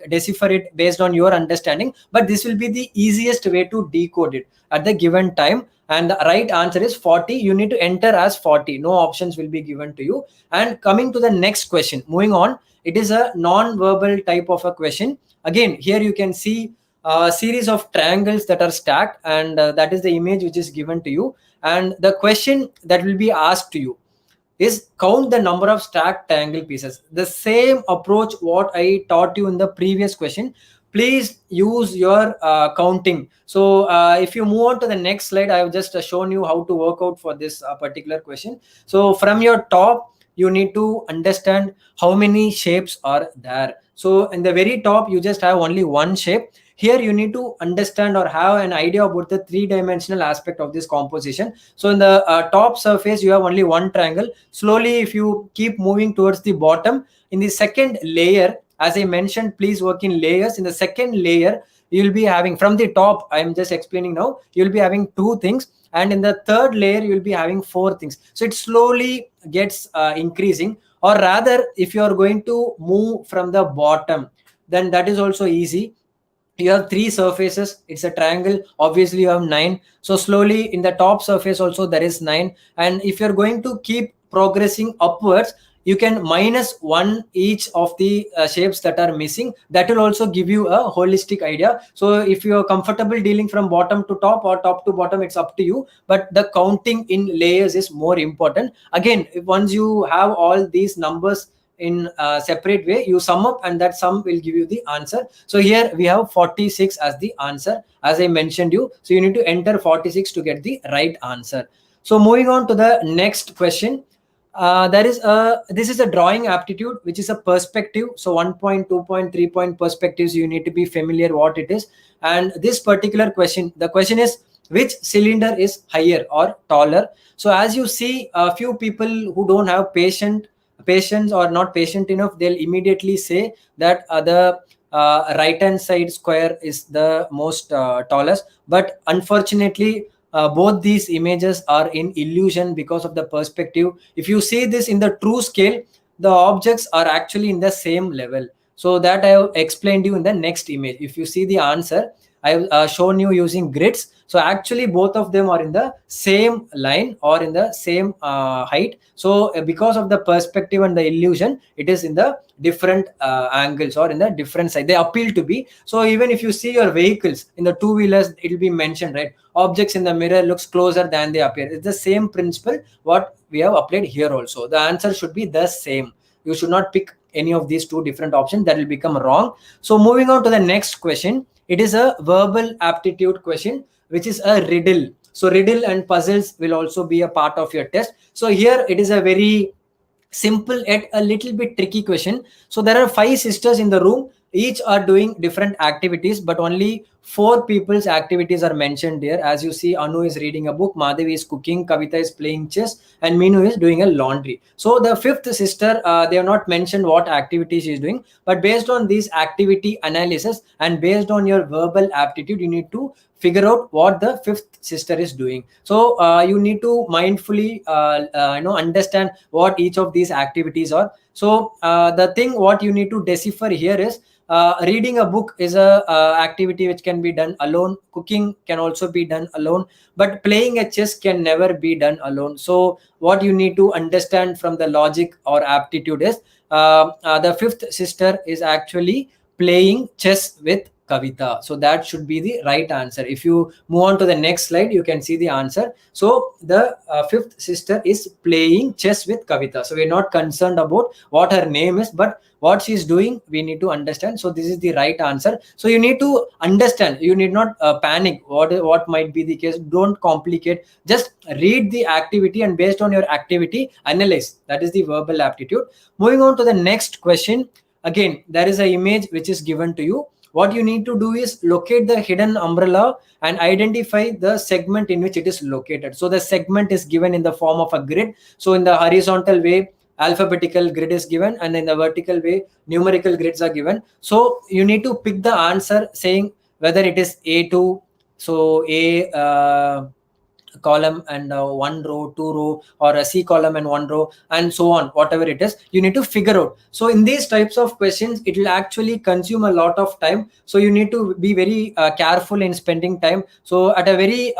decipher it based on your understanding, but this will be the easiest way to decode it at the given time. And the right answer is 40. You need to enter as 40. No options will be given to you. And coming to the next question, moving on, it is a non-verbal type of a question. Again, here you can see a series of triangles that are stacked, and that is the image which is given to you. And the question that will be asked to you is, count the number of stacked triangle pieces. The same approach what I taught you in the previous question, please use your counting. So if you move on to the next slide, I have just shown you how to work out for this particular question. So from your top, you need to understand how many shapes are there. So in the very top, you just have only one shape. Here you need to understand or have an idea about the 3-dimensional aspect of this composition. So in the top surface, you have only one triangle. Slowly, if you keep moving towards the bottom, in the second layer, as I mentioned, please work in layers. In the second layer, you'll be having, from the top, I'm just explaining now, you'll be having 2 things, and in the third layer you'll be having 4 things. So it slowly gets increasing. Or rather, if you are going to move from the bottom, then that is also easy. You have 3 surfaces, it's a triangle, obviously you have 9. So slowly in the top surface also there is 9, and if you're going to keep progressing upwards, you can minus 1 each of the shapes that are missing. That will also give you a holistic idea. So if you are comfortable dealing from bottom to top or top to bottom, it's up to you, but the counting in layers is more important. Again, once you have all these numbers in a separate way, you sum up, and that sum will give you the answer. So here we have 46 as the answer, as I mentioned you. So you need to enter 46 to get the right answer. So moving on to the next question, this is a drawing aptitude, which is a perspective. So 1 point, 2 point, 3 point perspectives, you need to be familiar what it is. And this particular question, the question is, which cylinder is higher or taller? So as you see, a few people who don't have patience or not patient enough, they'll immediately say that the right hand side square is the most tallest. But unfortunately, both these images are in illusion because of the perspective. If you see this in the true scale, the objects are actually in the same level. So that I have explained you in the next image. If you see the answer, I have shown you using grids. So actually both of them are in the same line or in the same height. So because of the perspective and the illusion, it is in the different angles or in the different side they appeal to be. So even if you see your vehicles in the two-wheelers, it will be mentioned, right? Objects in the mirror looks closer than they appear. It's the same principle what we have applied here also. The answer should be the same. You should not pick any of these two different options, that will become wrong. So moving on to the next question, it is a verbal aptitude question, which is a riddle. So riddle and puzzles will also be a part of your test. So here it is a very simple yet a little bit tricky question. So there are 5 sisters in the room, each are doing different activities, but only 4 people's activities are mentioned here. As you see, Anu is reading a book, Madhavi is cooking, Kavita is playing chess, and Minu is doing a laundry. So the 5th sister, they have not mentioned what activity she is doing, but based on this activity analysis and based on your verbal aptitude, you need to figure out what the 5th sister is doing. So you need to mindfully understand what each of these activities are. So the thing what you need to decipher here is, reading a book is a activity which can be done alone. Cooking can also be done alone, but playing a chess can never be done alone. So what you need to understand from the logic or aptitude is, the 5th sister is actually playing chess with Kavita. So that should be the right answer. If you move on to the next slide, you can see the answer. So the 5th sister is playing chess with Kavita. So we're not concerned about what her name is, but what she's doing, we need to understand. So this is the right answer. So you need to understand. You need not panic. What might be the case? Don't complicate. Just read the activity and based on your activity, analyze. That is the verbal aptitude. Moving on to the next question. Again, there is an image which is given to you. What you need to do is locate the hidden umbrella and identify the segment in which it is located. So the segment is given in the form of a grid. So in the horizontal way, alphabetical grid is given, and in the vertical way, numerical grids are given. So you need to pick the answer saying whether it is A2, so A column and 1 row, 2 row, or a C column and 1 row, and so on. Whatever it is, you need to figure out. So in these types of questions, it will actually consume a lot of time. So you need to be very careful in spending time. So at a very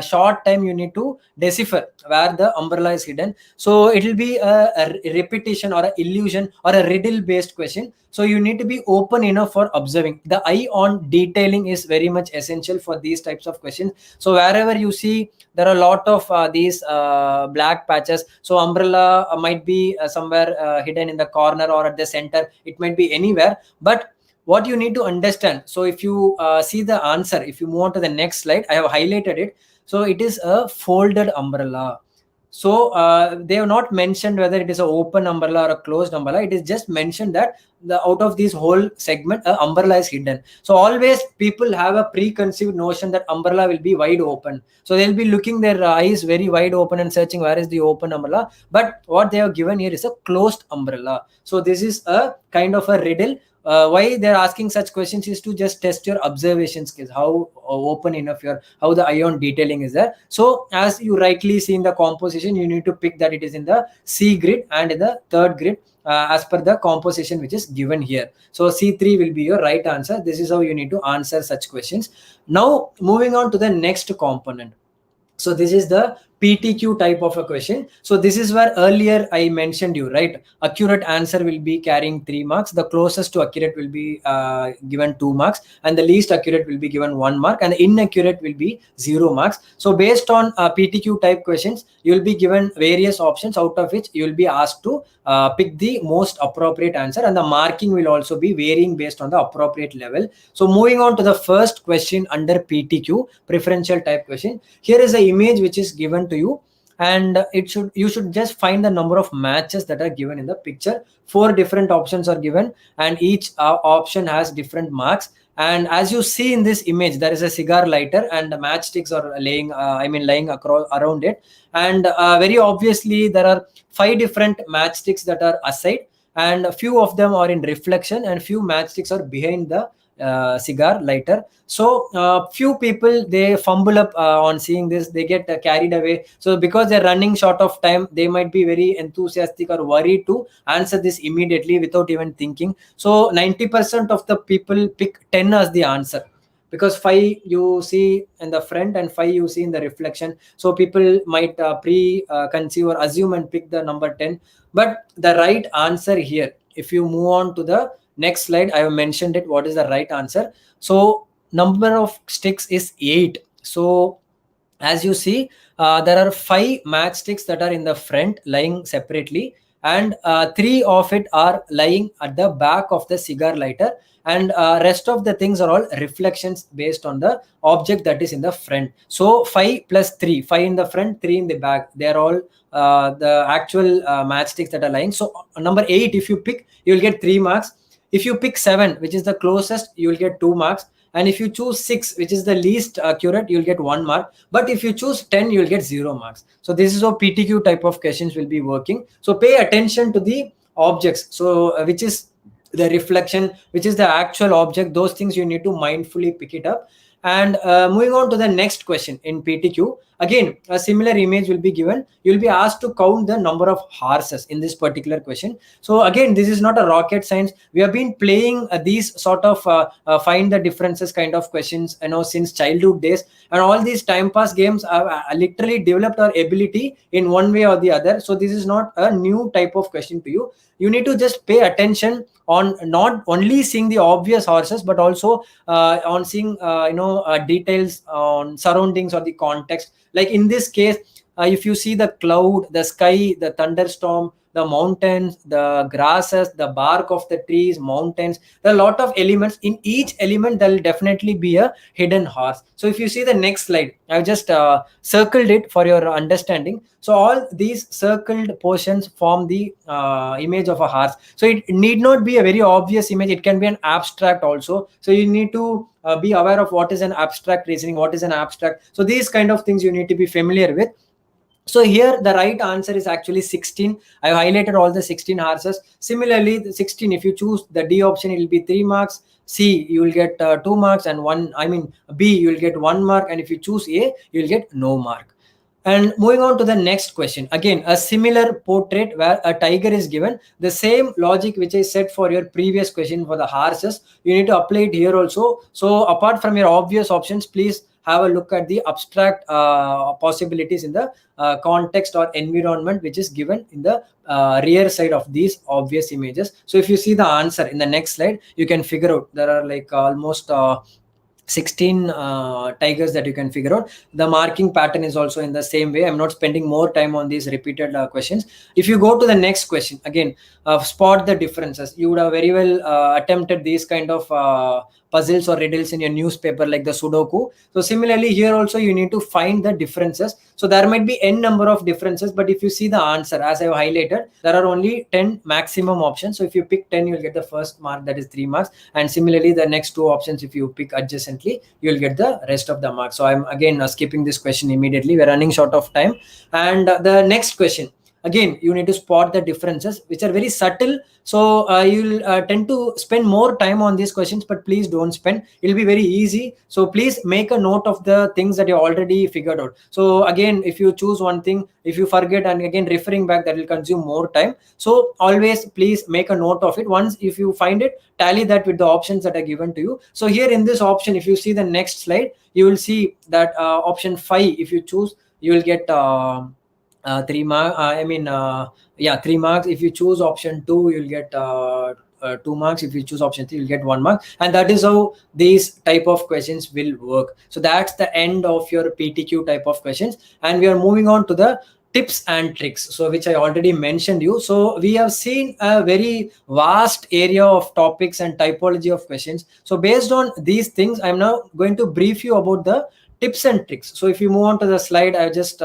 short time, you need to decipher where the umbrella is hidden. So it will be a repetition or an illusion or a riddle based question. So you need to be open enough for observing. The eye on detailing is very much essential for these types of questions. So wherever you see there are a lot of these black patches, so umbrella might be somewhere hidden in the corner or at the center. It might be anywhere, but what you need to understand. So if you see the answer, if you move on to the next slide, I have highlighted it. So it is a folded umbrella. So they have not mentioned whether it is an open umbrella or a closed umbrella. It is just mentioned that the out of this whole segment, umbrella is hidden. So always people have a preconceived notion that umbrella will be wide open. So they'll be looking their eyes very wide open and searching where is the open umbrella. But what they have given here is a closed umbrella. So this is a kind of a riddle. Why they're asking such questions is to just test your observation skills, how open enough your, how the ion detailing is there. So as you rightly see in the composition, you need to pick that it is in the C grid and in the third grid as per the composition which is given here. So C3 will be your right answer. This is how you need to answer such questions. Now moving on to the next component. So this is the PTQ type of a question. So this is where earlier I mentioned you, right? Accurate answer will be carrying 3 marks. The closest to accurate will be given 2 marks, and the least accurate will be given 1 mark, and the inaccurate will be 0 marks. So based on PTQ type questions, you will be given various options, out of which you will be asked to pick the most appropriate answer, and the marking will also be varying based on the appropriate level. So moving on to the first question under PTQ, preferential type question. Here is the image which is given to you, and you should just find the number of matches that are given in the picture. 4 different options are given, and each option has different marks. And as you see in this image, there is a cigar lighter and the matchsticks are lying across around it. And very obviously there are 5 different matchsticks that are aside, and a few of them are in reflection and few matchsticks are behind the cigar lighter. So few people, they fumble up on seeing this, they get carried away. So because they're running short of time, they might be very enthusiastic or worried to answer this immediately without even thinking. So 90% of the people pick 10 as the answer, because 5 you see in the front and 5 you see in the reflection. So people might conceive or assume and pick the number 10. But the right answer here, if you move on to the next slide, I have mentioned it, what is the right answer. So number of sticks is 8. So as you see, there are 5 matchsticks that are in the front lying separately, and 3 of it are lying at the back of the cigar lighter, and rest of the things are all reflections based on the object that is in the front. So 5 plus 3, 5 in the front, 3 in the back, they are all the actual matchsticks that are lying. So number 8, if you pick, you will get 3 marks. If you pick 7, which is the closest, you will get 2 marks. And if you choose 6, which is the least accurate, you'll get 1 mark. But if you choose 10, you'll get 0 marks. So this is how PTQ type of questions will be working. So pay attention to the objects, so which is the reflection, which is the actual object, those things you need to mindfully pick it up. And moving on to the next question in PTQ, again a similar image will be given. You'll be asked to count the number of horses in this particular question. So again, this is not a rocket science. We have been playing these sort of find the differences kind of questions, since childhood days, and all these time pass games have literally developed our ability in one way or the other. So this is not a new type of question to you. You need to just pay attention on not only seeing the obvious horses, but also on seeing details on surroundings or the context. Like in this case, if you see the cloud, the sky, the thunderstorm, the mountains, the grasses, the bark of the trees, mountains, there are a lot of elements. In each element there will definitely be a hidden horse. So if you see the next slide, I've just circled it for your understanding. So all these circled portions form the image of a horse. So it need not be a very obvious image, it can be an abstract also. So you need to be aware of what is an abstract reasoning, what is an abstract. So these kind of things you need to be familiar with. So here the right answer is actually 16. I have highlighted all the 16 horses. Similarly, the 16, if you choose the D option, it will be 3 marks. C, you will get 2 marks, and B, you will get 1 mark. And if you choose A, you will get no mark. And moving on to the next question, again a similar portrait where a tiger is given. The same logic which I said for your previous question for the horses, you need to apply it here also. So apart from your obvious options, please have a look at the abstract possibilities in the context or environment which is given in the rear side of these obvious images. So if you see the answer in the next slide, you can figure out there are like almost 16 tigers that you can figure out. The marking pattern is also in the same way. I'm not spending more time on these repeated questions. If you go to the next question, again spot the differences. You would have very well attempted these kind of puzzles or riddles in your newspaper, like the Sudoku. So similarly here also you need to find the differences. So there might be n number of differences, but if you see the answer as I've highlighted, there are only 10 maximum options. So if you pick 10, you'll get the first mark, that is 3 marks. And similarly the next 2 options, if you pick adjacently, you'll get the rest of the marks. So I'm again skipping this question immediately, we're running short of time. And the next question, again you need to spot the differences which are very subtle. So you'll tend to spend more time on these questions, but please don't spend, it'll be very easy. So please make a note of the things that you already figured out. So again, if you choose one thing, if you forget and again referring back, that will consume more time. So always please make a note of it. Once if you find it, tally that with the options that are given to you. So here in this option, if you see the next slide, you will see that option 5, if you choose, you will get 3 marks. 3 marks. If you choose option 2, you'll get 2 marks. If you choose option 3, you'll get 1 mark. And that is how these type of questions will work. So that's the end of your PTQ type of questions. And we are moving on to the tips and tricks, so which I already mentioned you. So we have seen a very vast area of topics and typology of questions. So based on these things, I'm now going to brief you about the tips and tricks. So if you move on to the slide, I just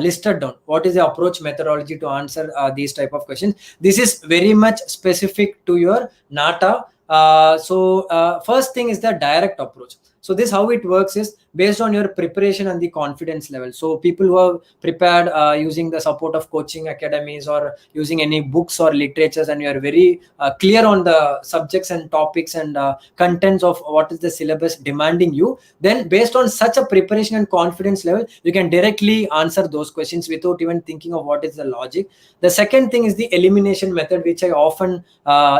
listed down what is the approach methodology to answer these type of questions. This is very much specific to your Nata. First thing is the direct approach. So this how it works is based on your preparation and the confidence level. So people who have prepared using the support of coaching academies or using any books or literatures, and you are very clear on the subjects and topics and contents of what is the syllabus demanding you, then based on such a preparation and confidence level, you can directly answer those questions without even thinking of what is the logic. The second thing is the elimination method, which I often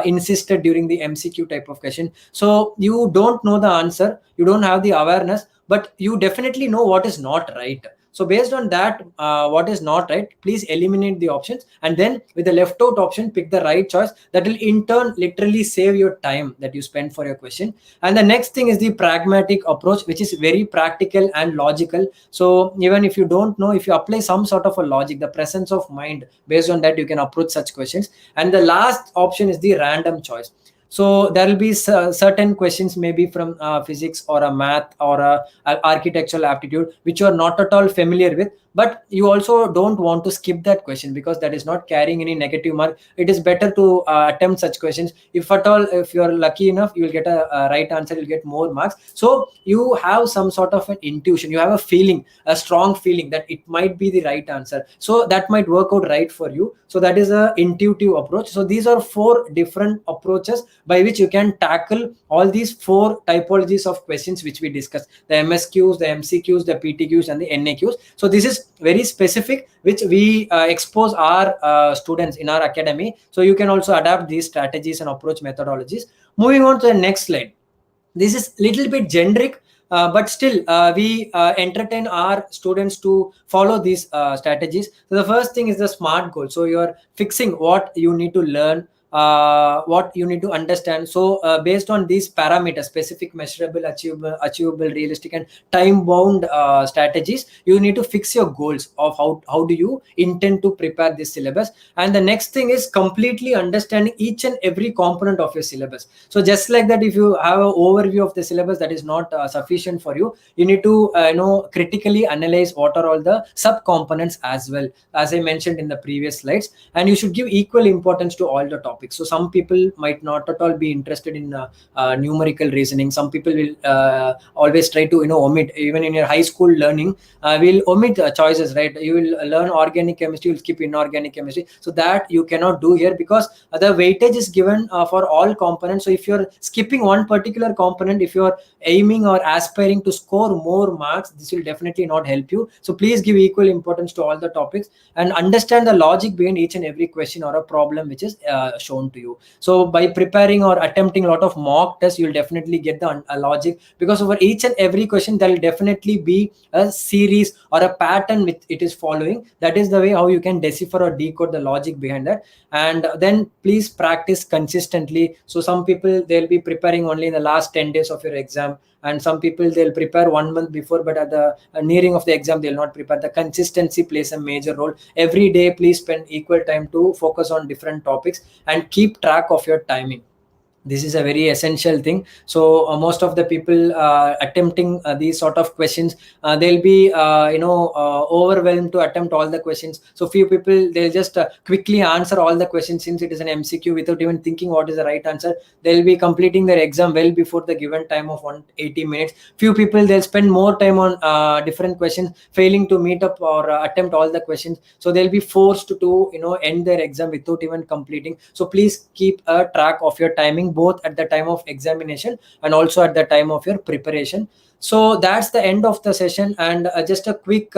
insisted during the MCQ type of question. So you don't know the answer, you don't have the awareness, but you definitely know what is not right. So based on that, what is not right, please eliminate the options, and then with the left out option, pick the right choice. That will in turn literally save your time that you spend for your question. And the next thing is the pragmatic approach, which is very practical and logical. So even if you don't know, if you apply some sort of a logic, the presence of mind, based on that you can approach such questions. And the last option is the random choice. So there will be certain questions, maybe from physics or a math or a architectural aptitude, which you are not at all familiar with, but you also don't want to skip that question because that is not carrying any negative mark. It is better to attempt such questions. If at all, if you are lucky enough, you will get a right answer, you'll get more marks. So you have some sort of an intuition, you have a feeling, a strong feeling that it might be the right answer, so that might work out right for you. So that is a intuitive approach. So these are four different approaches by which you can tackle all these four typologies of questions which we discussed: the MSQs, the MCQs, the PTQs, and the NAQs. So this is very specific, which we expose our students in our academy. So you can also adapt these strategies and approach methodologies. Moving on to the next slide. This is little bit generic, but still we entertain our students to follow these strategies. So the first thing is the SMART goal. So you're fixing what you need to learn, what you need to understand. So based on these parameters, specific, measurable, achievable, realistic, and time bound strategies, you need to fix your goals of how do you intend to prepare this syllabus. And the next thing is completely understanding each and every component of your syllabus. So just like that, if you have an overview of the syllabus, that is not sufficient for you. You need to critically analyze what are all the sub components as well, as I mentioned in the previous slides. And you should give equal importance to all the topics. So some people might not at all be interested in numerical reasoning. Some people will always try to omit. Even in your high school learning, will omit choices, right? You will learn organic chemistry, you'll skip inorganic chemistry. So that you cannot do here, because the weightage is given for all components. So if you're skipping one particular component, if you're aiming or aspiring to score more marks, this will definitely not help you. So please give equal importance to all the topics and understand the logic behind each and every question or a problem which is shown to you. So by preparing or attempting a lot of mock tests, you'll definitely get the logic, because over each and every question there will definitely be a series or a pattern which it is following. That is the way how you can decipher or decode the logic behind that. And then please practice consistently. So some people, they'll be preparing only in the last 10 days of your exam, and some people, they'll prepare 1 month before, but at the nearing of the exam they'll not prepare. The consistency plays a major role. Every day please spend equal time to focus on different topics and keep track of your timing. This is a very essential thing. So most of the people attempting these sort of questions, they'll be overwhelmed to attempt all the questions. So few people, they'll just quickly answer all the questions since it is an MCQ without even thinking what is the right answer. They'll be completing their exam well before the given time of 180 minutes. Few people, they'll spend more time on different questions, failing to meet up or attempt all the questions. So they'll be forced to end their exam without even completing. So please keep a track of your timing, both at the time of examination and also at the time of your preparation. So that's the end of the session. And just a quick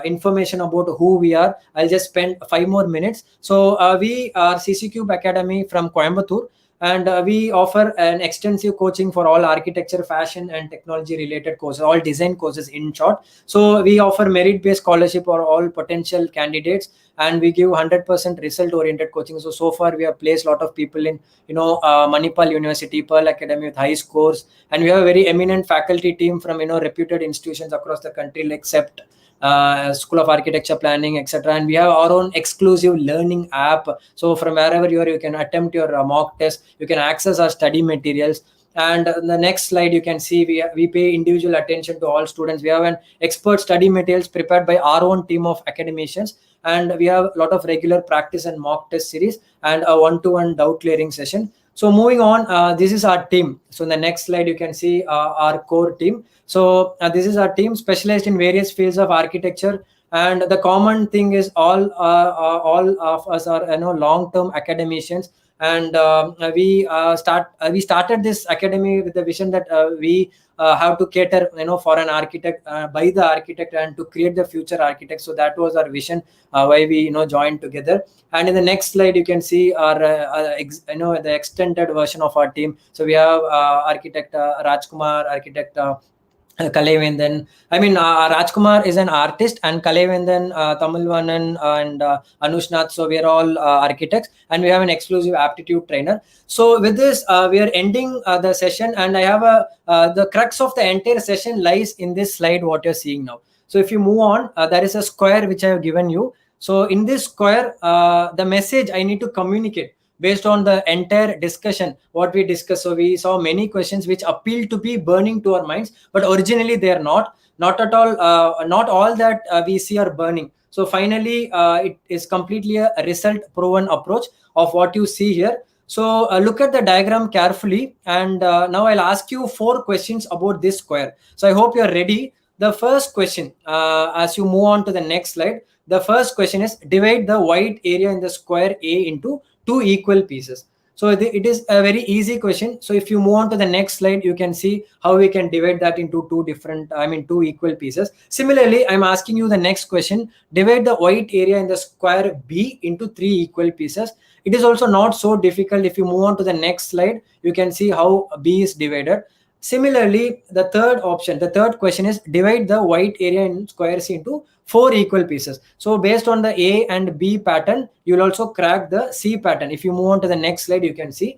information about who we are. I'll just spend 5 more minutes. So we are CC Cube Academy from Coimbatore, and we offer an extensive coaching for all architecture, fashion, and technology related courses, all design courses in short. So we offer merit based scholarship for all potential candidates, and we give 100% result oriented coaching. So far we have placed a lot of people in Manipal University, Pearl Academy with high scores, and we have a very eminent faculty team from reputed institutions across the country like CEPT, School of Architecture, Planning, etc. And we have our own exclusive learning app. So from wherever you are, you can attempt your mock test, you can access our study materials. And the next slide, you can see we pay individual attention to all students. We have an expert study materials prepared by our own team of academicians, and we have a lot of regular practice and mock test series and a one-to-one doubt clearing session. So moving on, this is our team. So in the next slide, you can see our core team. So this is our team specialized in various fields of architecture. And the common thing is all of us are long-term academicians, and we started this academy with the vision that we have to cater for an architect, by the architect, and to create the future architect. So that was our vision, why we joined together. And in the next slide, you can see our the extended version of our team. So we have architect Rajkumar, architect Kalevendan. I mean, Rajkumar is an artist, and Kalevendan, Tamilvanan, and Anushnath. So we are all architects, and we have an exclusive aptitude trainer. So with this, we are ending the session, and I have the crux of the entire session lies in this slide, what you're seeing now. So if you move on, there is a square which I have given you. So in this square, the message I need to communicate based on the entire discussion what we discussed. So we saw many questions which appeal to be burning to our minds, but originally they are not at all. Not all that we see are burning. So finally, it is completely a result proven approach of what you see here. So look at the diagram carefully, and now I'll ask you 4 questions about this square. So I hope you're ready. The first question, as you move on to the next slide, the first question is divide the white area in the square A into 2 equal pieces. So it is a very easy question. So if you move on to the next slide, you can see how we can divide that into 2 equal pieces. Similarly, I'm asking you the next question, divide the white area in the square B into 3 equal pieces. It is also not so difficult. If you move on to the next slide, you can see how B is divided. Similarly, the third question is divide the white area in square C into 4 equal pieces. So based on the A and B pattern, you'll also crack the C pattern. If you move on to the next slide, you can see.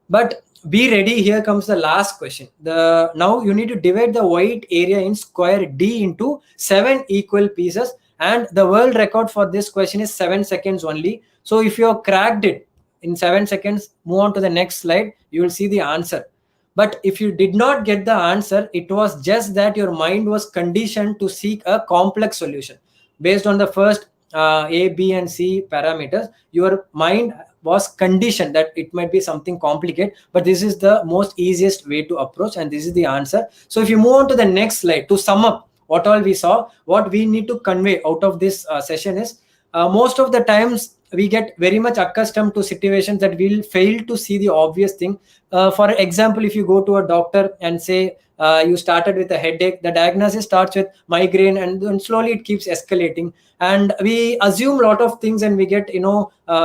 But be ready, here comes the last question. Now you need to divide the white area in square D into 7 equal pieces, and the world record for this question is 7 seconds only. So if you have cracked it in 7 seconds, move on to the next slide, you will see the answer. But if you did not get the answer, it was just that your mind was conditioned to seek a complex solution. Based on the first A, B, and C parameters, your mind was conditioned that it might be something complicated, but this is the most easiest way to approach, and this is the answer. So if you move on to the next slide, to sum up what all we saw, what we need to convey out of this session is, most of the times we get very much accustomed to situations that we'll fail to see the obvious thing. For example, if you go to a doctor and say you started with a headache, the diagnosis starts with migraine, and then slowly it keeps escalating, and we assume a lot of things, and we get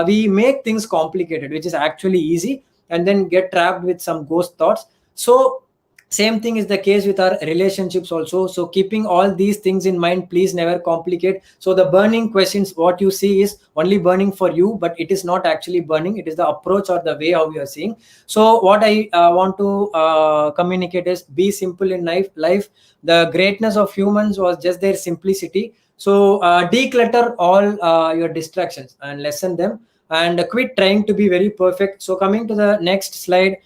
we make things complicated, which is actually easy, and then get trapped with some ghost thoughts. So same thing is the case with our relationships also. So keeping all these things in mind, please never complicate. So the burning questions, what you see is only burning for you, but it is not actually burning. It is the approach or the way how you are seeing. So what I want to communicate is, be simple in life. The greatness of humans was just their simplicity. So declutter all your distractions and lessen them, and quit trying to be very perfect. So coming to the next slide,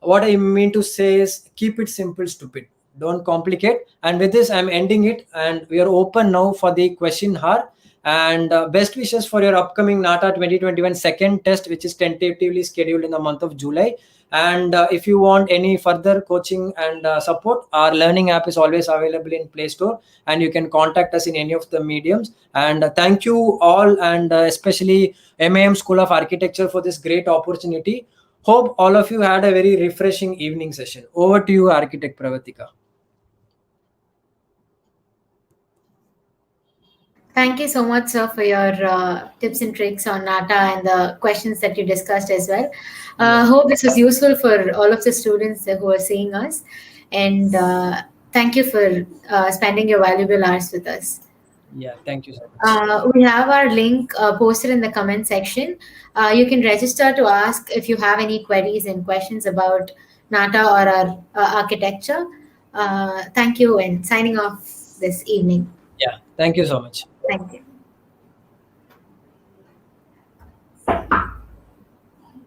what I mean to say is, keep it simple, stupid. Don't complicate. And with this, I'm ending it, and we are open now for the question hour. And best wishes for your upcoming Nata 2021 second test, which is tentatively scheduled in the month of July. And if you want any further coaching and support, our learning app is always available in Play Store, and you can contact us in any of the mediums. And thank you all, and especially M.A.M School of Architecture, for this great opportunity. Hope all of you had a very refreshing evening session. Over to you, Architect Pravatika. Thank you so much, sir, for your tips and tricks on Nata and the questions that you discussed as well. Hope this was useful for all of the students who are seeing us. And thank you for spending your valuable hours with us. Yeah, thank you so much. We have our link posted in the comment section. You can register to ask if you have any queries and questions about Nata or our architecture. Thank you, and signing off this evening. Yeah, thank you so much. Thank you.